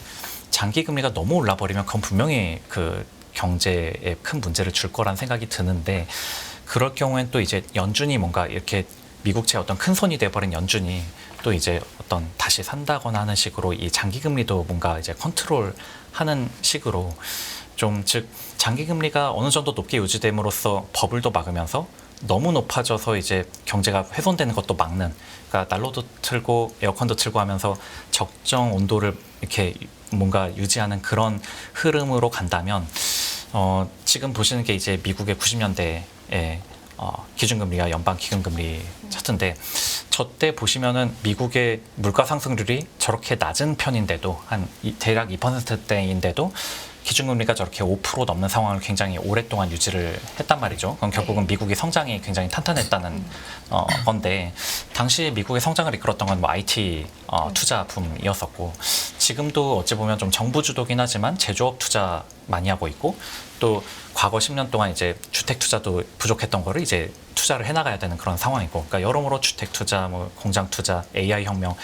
장기 금리가 너무 올라버리면 그건 분명히 그 경제에 큰 문제를 줄 거란 생각이 드는데 그럴 경우엔 또 이제 연준이 뭔가 이렇게 미국채 어떤 큰 손이 돼버린 연준이 또 이제 어떤 다시 산다거나 하는 식으로 이 장기 금리도 뭔가 이제 컨트롤하는 식으로 좀 즉 장기 금리가 어느 정도 높게 유지됨으로써 버블도 막으면서 너무 높아져서 이제 경제가 훼손되는 것도 막는 그러니까 난로도 틀고 에어컨도 틀고 하면서 적정 온도를 이렇게 뭔가 유지하는 그런 흐름으로 간다면 지금 보시는 게 이제 미국의 90년대에 기준금리와 연방 기준금리 차트인데 저때 보시면은 미국의 물가 상승률이 저렇게 낮은 편인데도 대략 2%대인데도 기준금리가 저렇게 5% 넘는 상황을 굉장히 오랫동안 유지를 했단 말이죠. 그럼 결국은 미국의 성장이 굉장히 탄탄했다는 건데 당시 미국의 성장을 이끌었던 건 뭐 IT 투자 붐이었었고 지금도 어찌 보면 좀 정부 주도긴 하지만 제조업 투자 많이 하고 있고 또 과거 10년 동안 이제 주택 투자도 부족했던 거를 이제 투자를 해나가야 되는 그런 상황이고 그러니까 여러모로 주택 투자, 뭐 공장 투자, AI 혁명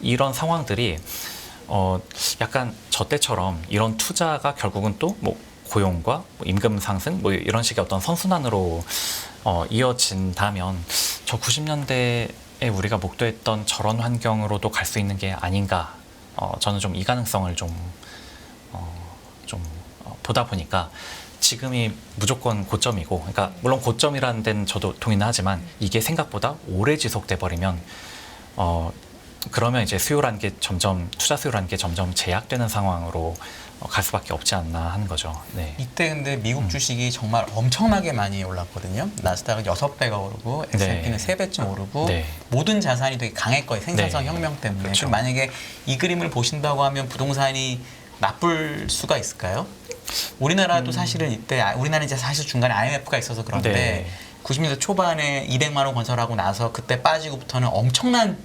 이런 상황들이 약간 저 때처럼 이런 투자가 결국은 또 뭐 고용과 뭐 임금 상승 뭐 이런 식의 어떤 선순환으로 이어진다면 저 90년대에 우리가 목도했던 저런 환경으로도 갈 수 있는 게 아닌가 저는 좀 이 가능성을 좀 좀 보다 보니까 지금이 무조건 고점이고, 그러니까 물론 고점이라는 데는 저도 동의는 하지만 이게 생각보다 오래 지속돼 버리면 그러면 이제 수요라는 게 점점 투자 수요라는 게 점점 제약되는 상황으로 갈 수밖에 없지 않나 하는 거죠. 네. 이때 근데 미국 주식이 정말 엄청나게 많이 올랐거든요. 나스닥은 6배가 오르고 S&P는 3배쯤 오르고 네. 모든 자산이 되게 강했거든요. 생산성 네. 혁명 때문에. 그렇죠. 그럼 만약에 이 그림을 보신다고 하면 부동산이 나쁠 수가 있을까요? 우리나라도 사실은 이때 우리나라는 이제 사실 중간에 IMF가 있어서 그런데 네. 90년대 초반에 200만 원 건설하고 나서 그때 빠지고부터는 엄청난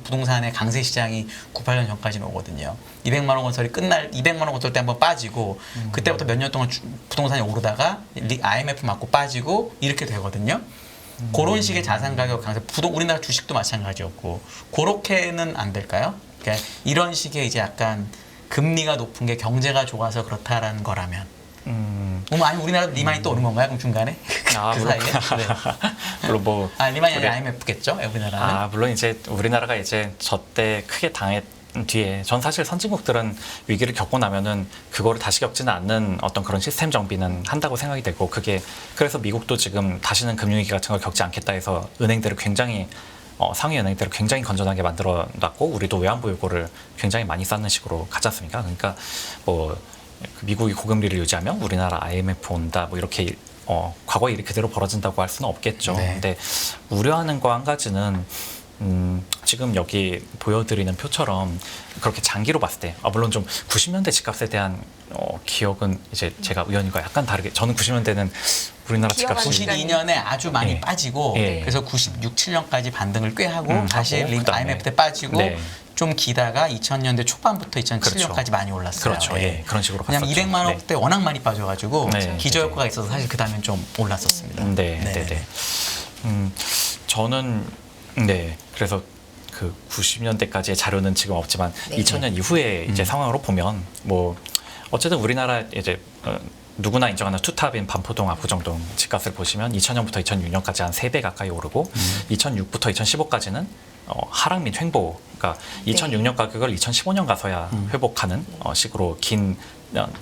부동산의 강세 시장이 98년 전까지는 오거든요. 200만 원 건설이 200만 원 건설 때 한번 빠지고 그때부터 몇 년 동안 부동산이 오르다가 IMF 맞고 빠지고 이렇게 되거든요. 그런 식의 자산 가격 강세, 우리나라 주식도 마찬가지였고 그렇게는 안 될까요? 그러니까 이런 식의 이제 약간 금리가 높은 게 경제가 좋아서 그렇다라는 거라면. 아니 우리나라도 리만이 또 오는 건가요? 그럼 중간에? 그 물론, 사이에? 네. 물론 뭐 리만이 아니라 IMF겠죠? 우리나라는. 물론 이제 우리나라가 이제 저때 크게 당했 뒤에 전 사실 선진국들은 위기를 겪고 나면은 그거를 다시 겪지는 않는 어떤 그런 시스템 정비는 한다고 생각이 되고, 그게 그래서 미국도 지금 다시는 금융위기 같은 걸 겪지 않겠다 해서 은행들을 굉장히 상위 은행들을 굉장히 건전하게 만들어놨고, 우리도 외환보유고를 굉장히 많이 쌓는 식으로 가지 않습니까? 그러니까 뭐 미국이 고금리를 유지하면 우리나라 IMF 온다 뭐 이렇게 과거에 일이 그대로 벌어진다고 할 수는 없겠죠. 네. 근데 우려하는 거 한 가지는 지금 여기 보여드리는 표처럼 그렇게 장기로 봤을 때, 물론 좀 90년대 집값에 대한 기억은 이제 제가 의원님과 약간 다르게, 저는 90년대는 우리나라 집값이 92년에 아주 많이 네. 빠지고 네. 그래서 96, 7년까지 반등을 꽤 하고 다시 하고 그다음에 IMF 때 빠지고 네. 좀 기다가 2000년대 초반부터 2007년까지 그렇죠. 많이 올랐어요. 그렇죠. 예, 그런 식으로 왜냐면 갔었죠. 200만 원대 워낙 많이 빠져가지고 네. 기저효과가 있어서 사실 그 다음엔 좀 올랐었습니다. 네, 네, 네. 저는 그래서 그 90년대까지의 자료는 지금 없지만 네. 2000년 이후에 이제 상황으로 보면 뭐 어쨌든 우리나라 이제 누구나 인정하는 투탑인 반포동 압구정동 집값을 보시면 2000년부터 2006년까지 한 3배 가까이 오르고 2006부터 2015까지는 하락 및 횡보, 그러니까 2006년 가격을 2015년 가서야 회복하는 식으로 긴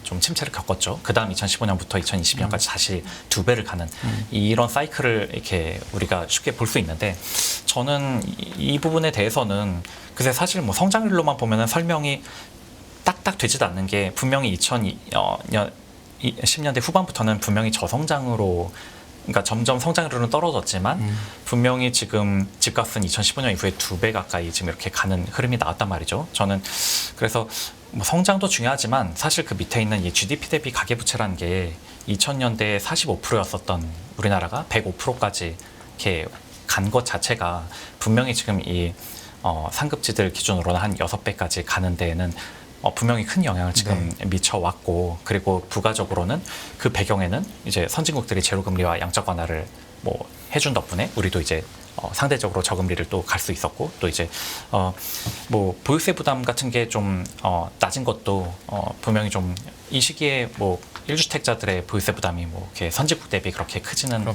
좀 침체를 겪었죠. 그 다음 2015년부터 2020년까지 다시 2배를 가는 이런 사이클을 이렇게 우리가 쉽게 볼 수 있는데, 저는 이 부분에 대해서는 글쎄 사실 뭐 성장률로만 보면은 설명이 딱딱 되지도 않는 게, 분명히 2010년대 후반부터는 분명히 저성장으로, 그러니까 점점 성장률은 떨어졌지만 분명히 지금 집값은 2015년 이후에 2배 가까이 지금 이렇게 가는 흐름이 나왔단 말이죠. 저는 그래서 뭐 성장도 중요하지만 사실 그 밑에 있는 이 GDP 대비 가계부채라는 게 2000년대에 45%였었던 우리나라가 105%까지 이렇게 간 것 자체가 분명히 지금 이 상급지들 기준으로는 한 6배까지 가는 데에는 분명히 큰 영향을 지금 미쳐왔고, 그리고 부가적으로는 그 배경에는 이제 선진국들이 제로금리와 양적 완화를 뭐 해준 덕분에 우리도 이제 상대적으로 저금리를 또 갈 수 있었고, 또 이제 뭐 보유세 부담 같은 게 좀 낮은 것도 분명히 좀 이 시기에 뭐 1주택자들의 보유세 부담이 뭐 이렇게 선진국 대비 그렇게 크지는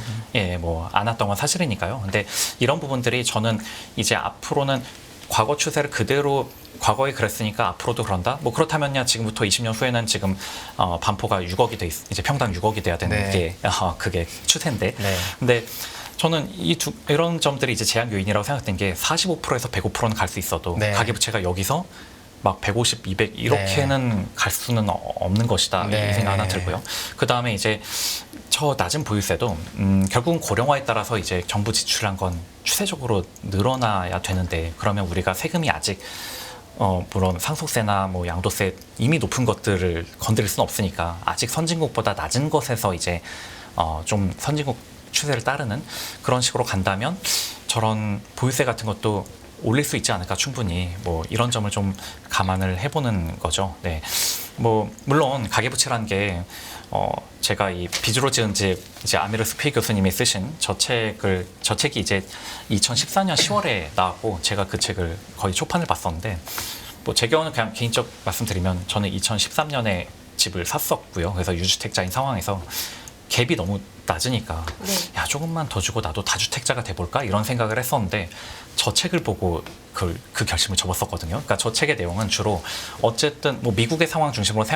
뭐 않았던 건 사실이니까요. 근데 이런 부분들이 저는 이제 앞으로는 과거 추세를 그대로, 과거에 그랬으니까 앞으로도 그런다. 뭐 그렇다면요, 지금부터 20년 후에는 지금 반포가 6억이 돼 이제 평당 6억이 돼야 되는 게 그게 추세인데. 근데 저는 이런 점들이 이제 제약 요인이라고 생각된 게, 45%에서 105%는 갈 수 있어도 가계부채가 여기서 막 150, 200 이렇게는 갈 수는 없는 것이다, 이 생각 하나 들고요. 그 다음에 이제 저 낮은 보유세도 결국은 고령화에 따라서 이제 정부 지출한 건 추세적으로 늘어나야 되는데, 그러면 우리가 세금이 아직 물론 상속세나 뭐 양도세 이미 높은 것들을 건드릴 수는 없으니까 아직 선진국보다 낮은 것에서 이제 좀 선진국 추세를 따르는 그런 식으로 간다면 저런 보유세 같은 것도 올릴 수 있지 않을까, 충분히. 뭐 이런 점을 좀 감안을 해보는 거죠. 네. 뭐 물론 가계부채라는 게 제가 이 빚으로 지은 집, 이제 아미르 스피 교수님이 쓰신 저 책이 이제 2014년 10월에 나왔고, 제가 그 책을 거의 초판을 봤었는데, 뭐 제 경우는 그냥 개인적 말씀드리면 저는 2013년에 집을 샀었고요. 그래서 유주택자인 상황에서 갭이 너무 낮으니까 네. 야 조금만 더 주고 나도 다주택자가 돼볼까 이런 생각을 했었는데 저 책을 보고 그 결심을 접었었거든요. 그러니까 저 책의 내용은 주로 어쨌든 뭐 미국의 상황 중심으로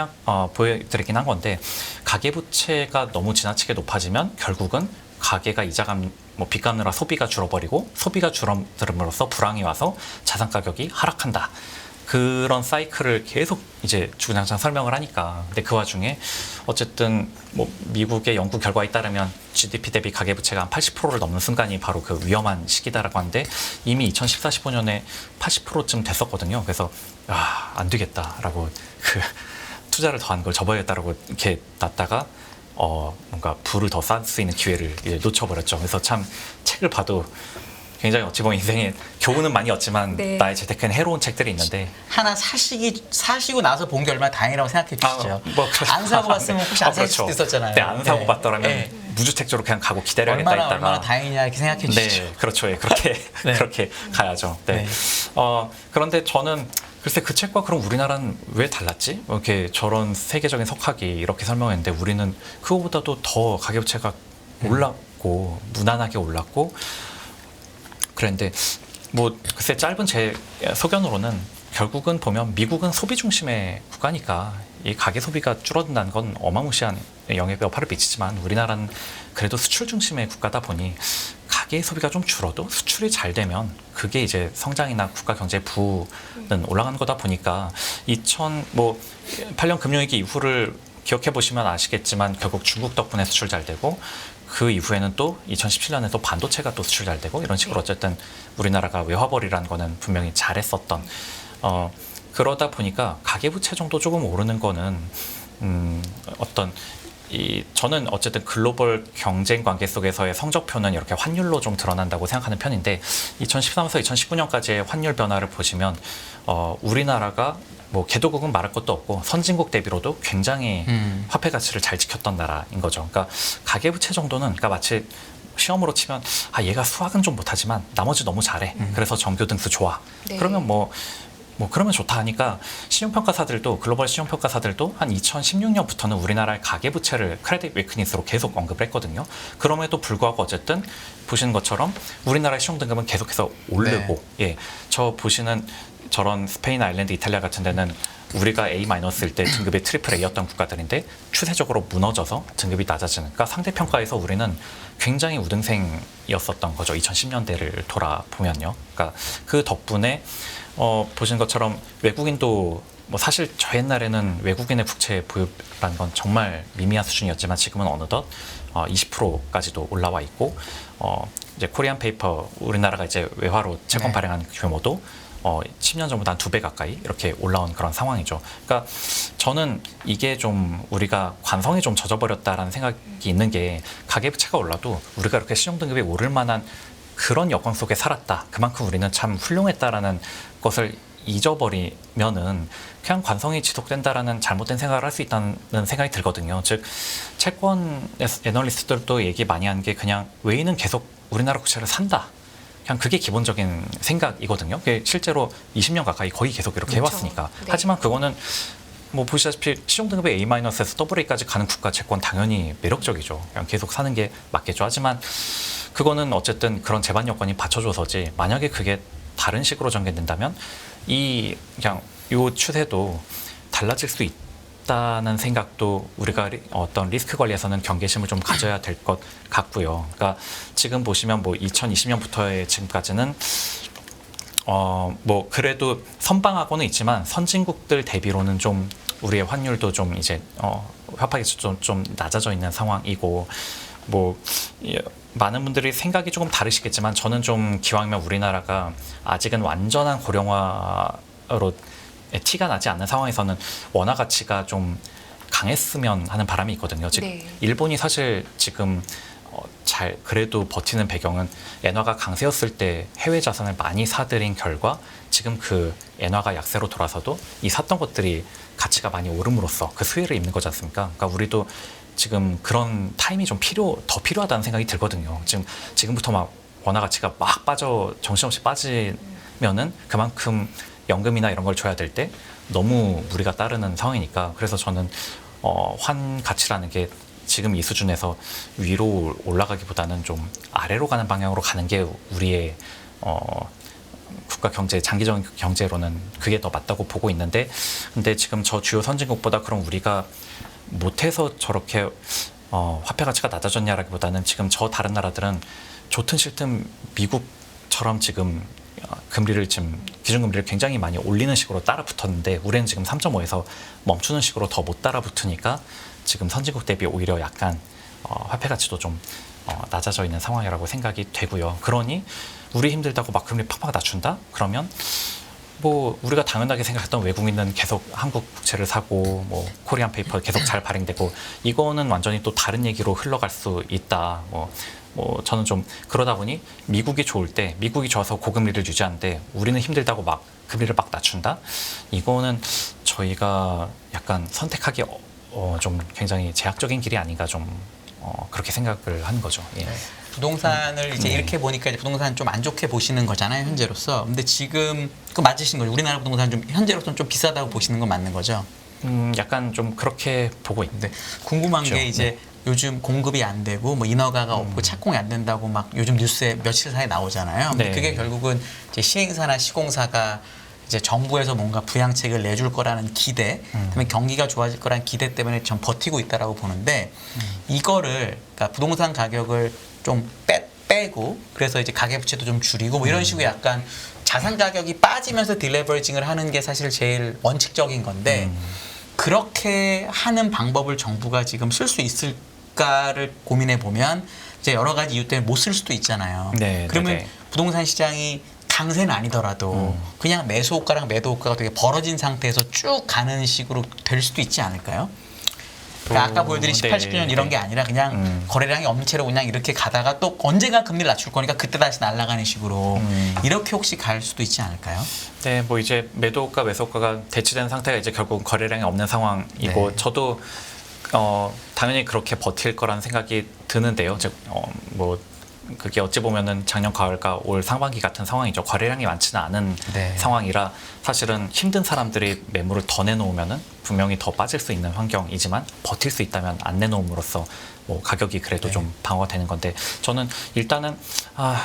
보여드리긴 한 건데 가계부채가 너무 지나치게 높아지면 결국은 가계가 이자감 뭐 빚 갚느라 소비가 줄어버리고 소비가 줄어들음으로써 불황이 와서 자산 가격이 하락한다. 그런 사이클을 계속 이제 주구장창 설명을 하니까. 근데 그 와중에 어쨌든 뭐 미국의 연구 결과에 따르면 GDP 대비 가계부채가 한 80%를 넘는 순간이 바로 그 위험한 시기다라고 하는데 이미 2014, 15년에 80%쯤 됐었거든요. 그래서 안 되겠다라고 그 투자를 더한 걸 접어야겠다라고 이렇게 놨다가 뭔가 불을 더 쌓을 수 있는 기회를 이제 놓쳐버렸죠. 그래서 참 책을 봐도 굉장히 어찌 보면 인생에 교훈은 많이 얻지만 네. 나의 재테크엔 해로운 책들이 있는데 하나 사시고 나서 본 게 얼마나 다행이라고 생각해 주시죠. 그렇죠. 안 사고 봤으면 혹시 안 살 그렇죠. 수도 있었잖아요. 네, 안 사고 네. 봤더라면 네. 무주택자로 그냥 가고 기다려야겠다 했다가 얼마나 다행이냐 이렇게 생각해 주시죠. 네, 그렇죠. 예, 그렇게 네. 그렇게 가야죠. 네. 네. 그런데 저는 글쎄 그 책과 그럼 우리나라는 왜 달랐지? 이렇게 저런 세계적인 석학이 이렇게 설명했는데 우리는 그거보다도 더 가계부채가 올랐고 무난하게 올랐고 그런데 뭐 글쎄 짧은 제 소견으로는 결국은 보면 미국은 소비 중심의 국가니까 이 가계 소비가 줄어든다는 건 어마무시한 영향의 여파를 미치지만 우리나라는 그래도 수출 중심의 국가다 보니 가계 소비가 좀 줄어도 수출이 잘 되면 그게 이제 성장이나 국가 경제 부는 올라가는 거다 보니까 2008년 금융위기 이후를 기억해 보시면 아시겠지만 결국 중국 덕분에 수출 잘 되고 그 이후에는 또 2017년에 또 반도체가 또 수출 잘 되고 이런 식으로 어쨌든 우리나라가 외화벌이라는 거는 분명히 잘했었던 그러다 보니까 가계부채 정도 조금 오르는 거는 저는 어쨌든 글로벌 경쟁 관계 속에서의 성적표는 이렇게 환율로 좀 드러난다고 생각하는 편인데 2013에서 2019년까지의 환율 변화를 보시면 우리나라가 뭐 개도국은 말할 것도 없고 선진국 대비로도 굉장히 화폐 가치를 잘 지켰던 나라인 거죠. 그러니까 가계부채 정도는 그러니까 마치 시험으로 치면 얘가 수학은 좀 못하지만 나머지 너무 잘해. 그래서 전교 등수 좋아. 네. 그러면 그러면 좋다 하니까 신용평가사들도 글로벌 신용평가사들도 한 2016년부터는 우리나라의 가계부채를 크레딧 위크니스로 계속 언급을 했거든요. 그럼에도 불구하고 어쨌든 보시는 것처럼 우리나라의 신용등급은 계속해서 오르고 예, 저 보시는 저런 스페인, 아일랜드, 이탈리아 같은 데는 우리가 A-일 때 등급이 트리플 A였던 국가들인데 추세적으로 무너져서 등급이 낮아지는 그러니까 상대평가에서 우리는 굉장히 우등생이었었던 거죠. 2010년대를 돌아보면요. 그러니까 그 덕분에 보신 것처럼 외국인도 사실 저 옛날에는 외국인의 국채 보유라는 건 정말 미미한 수준이었지만 지금은 어느덧 20%까지도 올라와 있고 이제 코리안 페이퍼 우리나라가 이제 외화로 채권 네. 발행한 규모도 10년 전보다 한 2배 가까이 이렇게 올라온 그런 상황이죠. 그러니까 저는 이게 좀 우리가 관성에 좀 젖어버렸다라는 생각이 있는 게 가계부채가 올라도 우리가 이렇게 신용등급이 오를 만한 그런 여건 속에 살았다. 그만큼 우리는 참 훌륭했다라는 것을 잊어버리면은 그냥 관성이 지속된다라는 잘못된 생각을 할 수 있다는 생각이 들거든요. 즉 채권 애널리스트들도 얘기 많이 하는 게 그냥 외인은 계속 우리나라 국채를 산다. 그냥 그게 기본적인 생각이거든요. 그게 실제로 20년 가까이 거의 계속 이렇게 그렇죠. 해왔으니까. 네. 하지만 그거는 보시다시피 신용등급이 A-에서 AA까지 가는 국가 채권 당연히 매력적이죠. 그냥 계속 사는 게 맞겠죠. 하지만 그거는 어쨌든 그런 재반 여건이 받쳐줘서지 만약에 그게 다른 식으로 전개된다면 그냥 요 추세도 달라질 수 있다는 생각도 우리가 어떤 리스크 관리에서는 경계심을 좀 가져야 될 것 같고요. 그러니까 지금 보시면 2020년부터의 지금까지는 그래도 선방하고는 있지만 선진국들 대비로는 좀 우리의 환율도 좀 이제 화폐 좀 낮아져 있는 상황이고 많은 분들이 생각이 조금 다르시겠지만 저는 좀 기왕이면 우리나라가 아직은 완전한 고령화로 티가 나지 않는 상황에서는 원화 가치가 좀 강했으면 하는 바람이 있거든요. 즉 네. 일본이 사실 지금 잘 그래도 버티는 배경은 엔화가 강세였을 때 해외 자산을 많이 사들인 결과 지금 그 엔화가 약세로 돌아서도 이 샀던 것들이 가치가 많이 오름으로써 그 수혜를 입는 거지 않습니까? 그러니까 우리도 지금 그런 타임이 좀 더 필요하다는 생각이 들거든요. 지금부터 막 원화 가치가 막 정신없이 빠지면은 그만큼 연금이나 이런 걸 줘야 될 때 너무 무리가 따르는 상황이니까 그래서 저는 환 가치라는 게 지금 이 수준에서 위로 올라가기보다는 좀 아래로 가는 방향으로 가는 게 우리의 국가 경제, 장기적인 경제로는 그게 더 맞다고 보고 있는데, 근데 지금 저 주요 선진국보다 그럼 우리가 못해서 저렇게 화폐 가치가 낮아졌냐라기보다는 지금 저 다른 나라들은 좋든 싫든 미국처럼 지금 금리를 지금 기준금리를 굉장히 많이 올리는 식으로 따라 붙었는데 우리는 지금 3.5에서 멈추는 식으로 더 못 따라 붙으니까 지금 선진국 대비 오히려 약간 화폐 가치도 좀 낮아져 있는 상황이라고 생각이 되고요. 그러니 우리 힘들다고 막 금리 팍팍 낮춘다? 그러면 뭐 우리가 당연하게 생각했던 외국인은 계속 한국 국채를 사고 뭐 코리안 페이퍼 계속 잘 발행되고 이거는 완전히 또 다른 얘기로 흘러갈 수 있다. 뭐 저는 좀 그러다 보니 미국이 좋을 때 미국이 좋아서 고금리를 유지하는데 우리는 힘들다고 막 금리를 막 낮춘다? 이거는 저희가 약간 선택하기 좀 굉장히 제약적인 길이 아닌가 좀 그렇게 생각을 하는 거죠. 예. 부동산을 이제 이렇게 보니까 이제 부동산 좀 안 좋게 보시는 거잖아요, 현재로서. 근데 지금 그 맞으신 거죠. 우리나라 부동산 좀 현재로서는 좀 비싸다고 보시는 건 맞는 거죠. 약간 좀 그렇게 보고 있는데 네. 궁금한 그렇죠. 게 이제 요즘 공급이 안 되고 뭐 인허가가 없고 착공이 안 된다고 막 요즘 뉴스에 며칠 사이에 나오잖아요. 근데 네. 그게 결국은 이제 시행사나 시공사가 이제 정부에서 뭔가 부양책을 내줄 거라는 기대, 그다음에 경기가 좋아질 거라는 기대 때문에 좀 버티고 있다라고 보는데 이거를 그러니까 부동산 가격을 좀 빼고 그래서 이제 가계부채도 좀 줄이고 뭐 이런 식으로 약간 자산 가격이 빠지면서 딜레버리징을 하는 게 사실 제일 원칙적인 건데 그렇게 하는 방법을 정부가 지금 쓸 수 있을까를 고민해 보면 이제 여러 가지 이유 때문에 못 쓸 수도 있잖아요. 네, 그러면 네. 부동산 시장이 강세는 아니더라도 그냥 매수 호가랑 매도 호가가 되게 벌어진 상태에서 쭉 가는 식으로 될 수도 있지 않을까요? 그러니까 아까 보여드린 18, 19년 이런 게 아니라 그냥 거래량이 없는 채로 그냥 이렇게 가다가 또 언젠가 금리를 낮출 거니까 그때 다시 날아가는 식으로 이렇게 혹시 갈 수도 있지 않을까요? 네, 뭐 이제 매도가 매수가가 대치된 상태가 이제 결국 거래량이 없는 상황이고 네. 저도 당연히 그렇게 버틸 거라는 생각이 드는데요. 뭐 그게 어찌 보면은 작년 가을과 올 상반기 같은 상황이죠. 거래량이 많지는 않은 네. 상황이라 사실은 힘든 사람들이 매물을 더 내놓으면은 분명히 더 빠질 수 있는 환경이지만 버틸 수 있다면 안 내놓음으로써 뭐 가격이 그래도 네. 좀 방어가 되는 건데 저는 일단은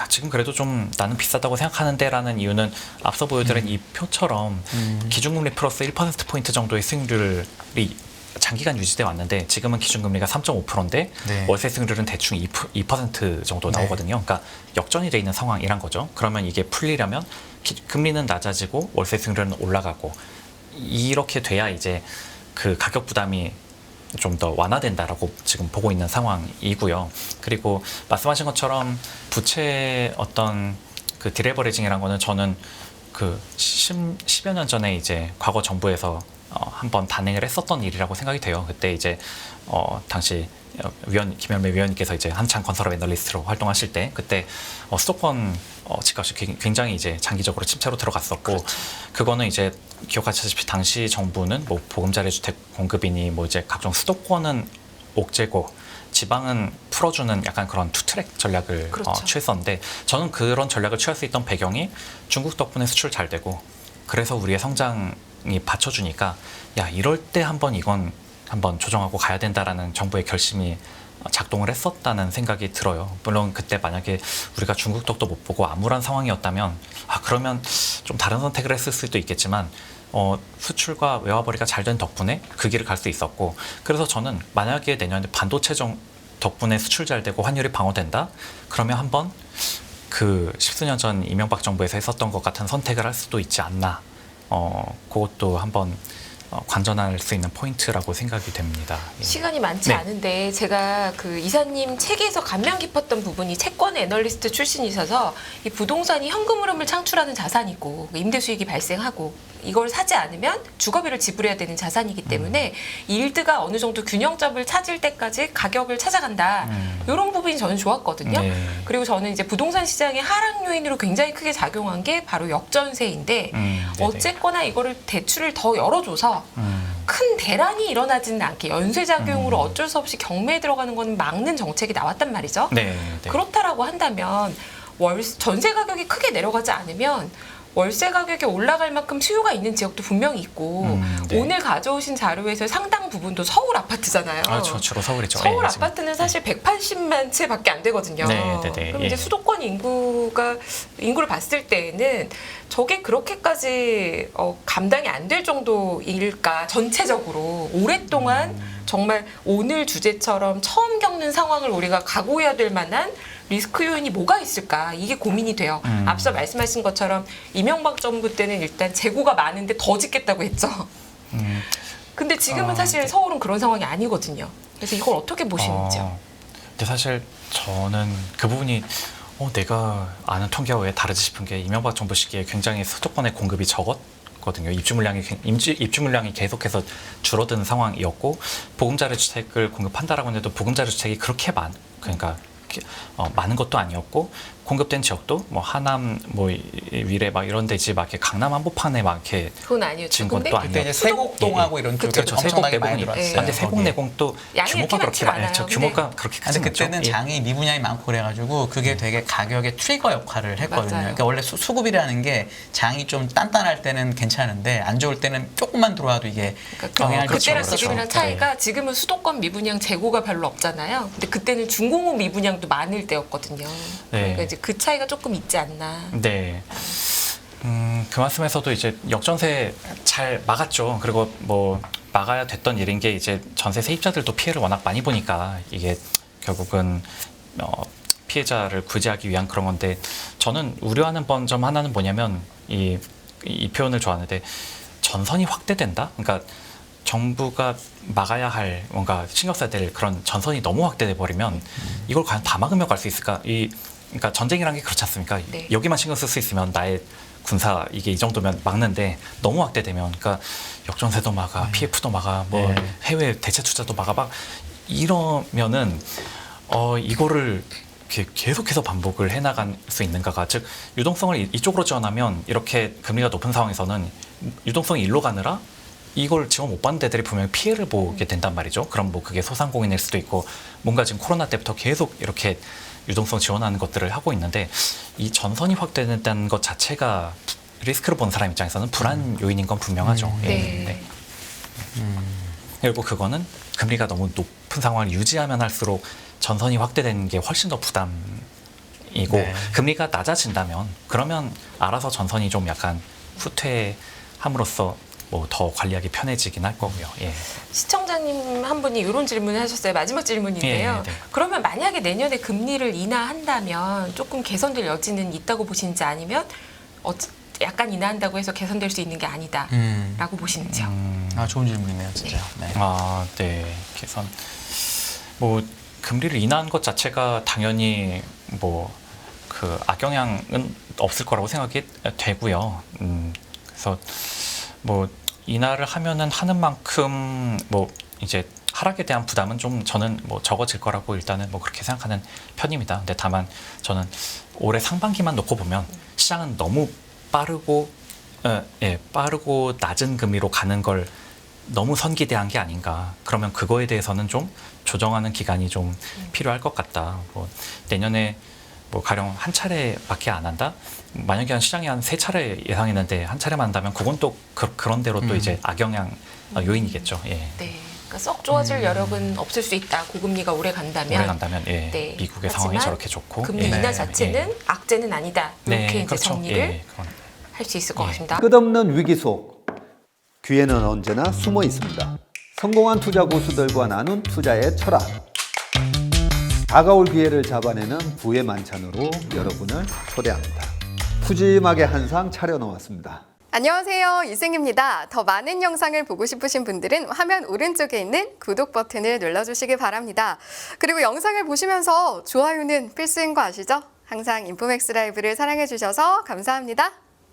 지금 그래도 좀 나는 비싸다고 생각하는데라는 이유는 앞서 보여드린 이 표처럼 기준금리 플러스 1%포인트 정도의 수익률이 장기간 유지돼 왔는데 지금은 기준금리가 3.5%인데 네. 월세 수익률은 대충 2% 정도 네. 나오거든요. 그러니까 역전이 돼 있는 상황이란 거죠. 그러면 이게 풀리려면 금리는 낮아지고 월세 수익률은 올라가고 이렇게 돼야 이제 그 가격 부담이 좀 더 완화된다라고 지금 보고 있는 상황이고요. 그리고 말씀하신 것처럼 부채 어떤 그 디레버리징이라는 거는 저는 그 10여 년 전에 이제 과거 정부에서 한번 단행을 했었던 일이라고 생각이 돼요. 그때 이제 당시 김현배 위원님께서 이제 한창 건설업 애널리스트로 활동하실 때 그때 수도권 집값이 굉장히 이제 장기적으로 침체로 들어갔었고 그렇죠. 그거는 이제 기억하시다시피 당시 정부는 뭐 보금자리 주택 공급이니 뭐 이제 각종 수도권은 옥죄고 지방은 풀어주는 약간 그런 투트랙 전략을 그렇죠. 취했었는데 저는 그런 전략을 취할 수 있던 배경이 중국 덕분에 수출 잘 되고 그래서 우리의 성장이 받쳐주니까 야 이럴 때 한번 이건 한번 조정하고 가야 된다라는 정부의 결심이 작동을 했었다는 생각이 들어요. 물론 그때 만약에 우리가 중국 덕도 못 보고 암울한 상황이었다면 그러면 좀 다른 선택을 했을 수도 있겠지만 수출과 외화벌이가 잘 된 덕분에 그 길을 갈 수 있었고 그래서 저는 만약에 내년에 반도체 덕분에 수출 잘 되고 환율이 방어된다? 그러면 한번 그 십수년 전 이명박 정부에서 했었던 것 같은 선택을 할 수도 있지 않나. 그것도 한번 관전할 수 있는 포인트라고 생각이 됩니다. 예. 시간이 많지 네. 않은데 제가 그 이사님 책에서 감명 깊었던 부분이 채권 애널리스트 출신이셔서 이 부동산이 현금 흐름을 창출하는 자산이고 임대 수익이 발생하고 이걸 사지 않으면 주거비를 지불해야 되는 자산이기 때문에 일드가 어느 정도 균형점을 찾을 때까지 가격을 찾아간다. 이런 부분이 저는 좋았거든요. 네. 그리고 저는 이제 부동산 시장의 하락 요인으로 굉장히 크게 작용한 게 바로 역전세인데 네네. 어쨌거나 이거를 대출을 더 열어줘서 큰 대란이 일어나지는 않게 연쇄작용으로 어쩔 수 없이 경매에 들어가는 건 막는 정책이 나왔단 말이죠. 네, 네. 그렇다라고 한다면 전세 가격이 크게 내려가지 않으면 월세 가격이 올라갈 만큼 수요가 있는 지역도 분명히 있고 네. 오늘 가져오신 자료에서 상당 부분도 서울 아파트잖아요. 아, 주로 서울이죠. 서울 예, 지금. 아파트는 사실 180만 채밖에 안 되거든요. 네, 네, 네, 그럼 예. 이제 수도권 인구를 봤을 때에는 저게 그렇게까지 감당이 안 될 정도일까? 전체적으로 오랫동안 정말 오늘 주제처럼 처음 겪는 상황을 우리가 각오해야 될 만한 리스크 요인이 뭐가 있을까? 이게 고민이 돼요. 앞서 말씀하신 것처럼 이명박 정부 때는 일단 재고가 많은데 더 짓겠다고 했죠. 근데 지금은 사실 서울은 그런 상황이 아니거든요. 그래서 이걸 어떻게 보시는지요? 근데 사실 저는 그 부분이 내가 아는 통계와 왜 다르지 싶은 게 이명박 정부 시기에 굉장히 수도권의 공급이 적었거든요. 입주 물량이 계속해서 줄어드는 상황이었고 보금자리 주택을 공급한다라고 해도 보금자리 주택이 그렇게 그러니까 많은 것도 아니었고 공급된 지역도 뭐 하남 뭐 위례 막 이런 데지 막 이렇게 강남 한복판에 막 이렇게 그건 아니었죠. 지은 근데 것도 아니었고 그때 이제 세곡동하고 이런 쪽에 그렇죠. 엄청나게 세곡 많이 내공이 들어왔어요. 근데 세곡 내공도 양이 규모가 이렇게 그렇게 많지 많죠. 않아요. 규모가 그렇게 근데 크지 않죠. 그때는 예. 장이 미분양이 많고 그래가지고 그게 되게 가격의 트리거 역할을 했거든요. 맞아요. 그러니까 원래 수급이라는 게 장이 좀 단단할 때는 괜찮은데 안 좋을 때는 조금만 들어와도 이게 영향을 그러니까 그때랑 끼치죠. 지금이랑 그렇죠. 차이가 지금은 수도권 미분양 재고가 별로 없잖아요. 근데 그때는 중공업 미분양도 많을 때였거든요. 그러니까 이제 그 차이가 조금 있지 않나. 네. 그 말씀에서도 이제 역전세 잘 막았죠. 그리고 뭐 막아야 됐던 일인 게 이제 전세 세입자들도 피해를 워낙 많이 보니까 이게 결국은 피해자를 구제하기 위한 그런 건데 저는 우려하는 점 하나는 뭐냐면 이 표현을 좋아하는데 전선이 확대된다. 그러니까 정부가 막아야 할 뭔가 신경 써야 될 그런 전선이 너무 확대돼 버리면 이걸 과연 다 막으며 갈 수 있을까? 그러니까 전쟁이라는 게 그렇지 않습니까? 네. 여기만 신경 쓸 수 있으면 나의 군사 이게 이 정도면 막는데 너무 확대되면 그러니까 역전세도 막아, PF도 막아, 뭐 네. 해외 대체 투자도 막아 막 이러면은 이거를 이렇게 계속해서 반복을 해나갈 수 있는가가 즉 유동성을 이쪽으로 지원하면 이렇게 금리가 높은 상황에서는 유동성이 일로 가느라 이걸 지원 못 받는 데들이 분명히 피해를 보게 된단 말이죠. 그럼 뭐 그게 소상공인일 수도 있고 뭔가 지금 코로나 때부터 계속 이렇게 유동성 지원하는 것들을 하고 있는데 이 전선이 확대된다는 것 자체가 리스크를 본 사람 입장에서는 불안 요인인 건 분명하죠. 예, 네. 그리고 그거는 금리가 너무 높은 상황을 유지하면 할수록 전선이 확대되는 게 훨씬 더 부담이고 네. 금리가 낮아진다면 그러면 알아서 전선이 좀 약간 후퇴함으로써 뭐 더 관리하기 편해지긴 할 거고요. 예. 시청자님 한 분이 이런 질문을 하셨어요. 마지막 질문인데요. 예, 네. 그러면 만약에 내년에 금리를 인하한다면 조금 개선될 여지는 있다고 보시는지 아니면 약간 인하한다고 해서 개선될 수 있는 게 아니다라고 보시는지요? 아, 좋은 질문이네요, 진짜. 네. 네. 개선. 뭐 금리를 인하한 것 자체가 당연히 뭐 그 악영향은 없을 거라고 생각이 되고요. 그래서 뭐 인하를 하면은 하는 만큼 뭐 이제 하락에 대한 부담은 좀 저는 뭐 적어질 거라고 일단은 뭐 그렇게 생각하는 편입니다. 근데 다만 저는 올해 상반기만 놓고 보면 시장은 너무 빠르고 낮은 금리로 가는 걸 너무 선기대한 게 아닌가. 그러면 그거에 대해서는 좀 조정하는 기간이 좀 필요할 것 같다. 뭐 내년에 뭐 가령 한 차례밖에 안 한다. 만약에 한 시장이 한 3차례 예상했는데 한 차례만 한다면 그건 또 그런 대로 또 이제 악영향 요인이겠죠. 예. 네. 그러니까 썩 좋아질 여력은 없을 수 있다. 고금리가 오래 간다면. 오래 간다면 예. 네. 미국의 상황이 하지만 저렇게 좋고 금리 예. 인하 자체는 악재는 아니다. 이렇게 이제 그렇죠. 정리를 예, 그건. 할 수 있을 것 같습니다. 끝없는 위기 속 기회는 언제나 숨어 있습니다. 성공한 투자 고수들과 나눈 투자의 철학. 다가올 기회를 잡아내는 부의 만찬으로 여러분을 초대합니다. 푸짐하게 한 상 차려놓았습니다. 안녕하세요. 유승입니다. 더 많은 영상을 보고 싶으신 분들은 화면 오른쪽에 있는 구독 버튼을 눌러주시기 바랍니다. 그리고 영상을 보시면서 좋아요는 필수인 거 아시죠? 항상 인포맥스 라이브를 사랑해 주셔서 감사합니다.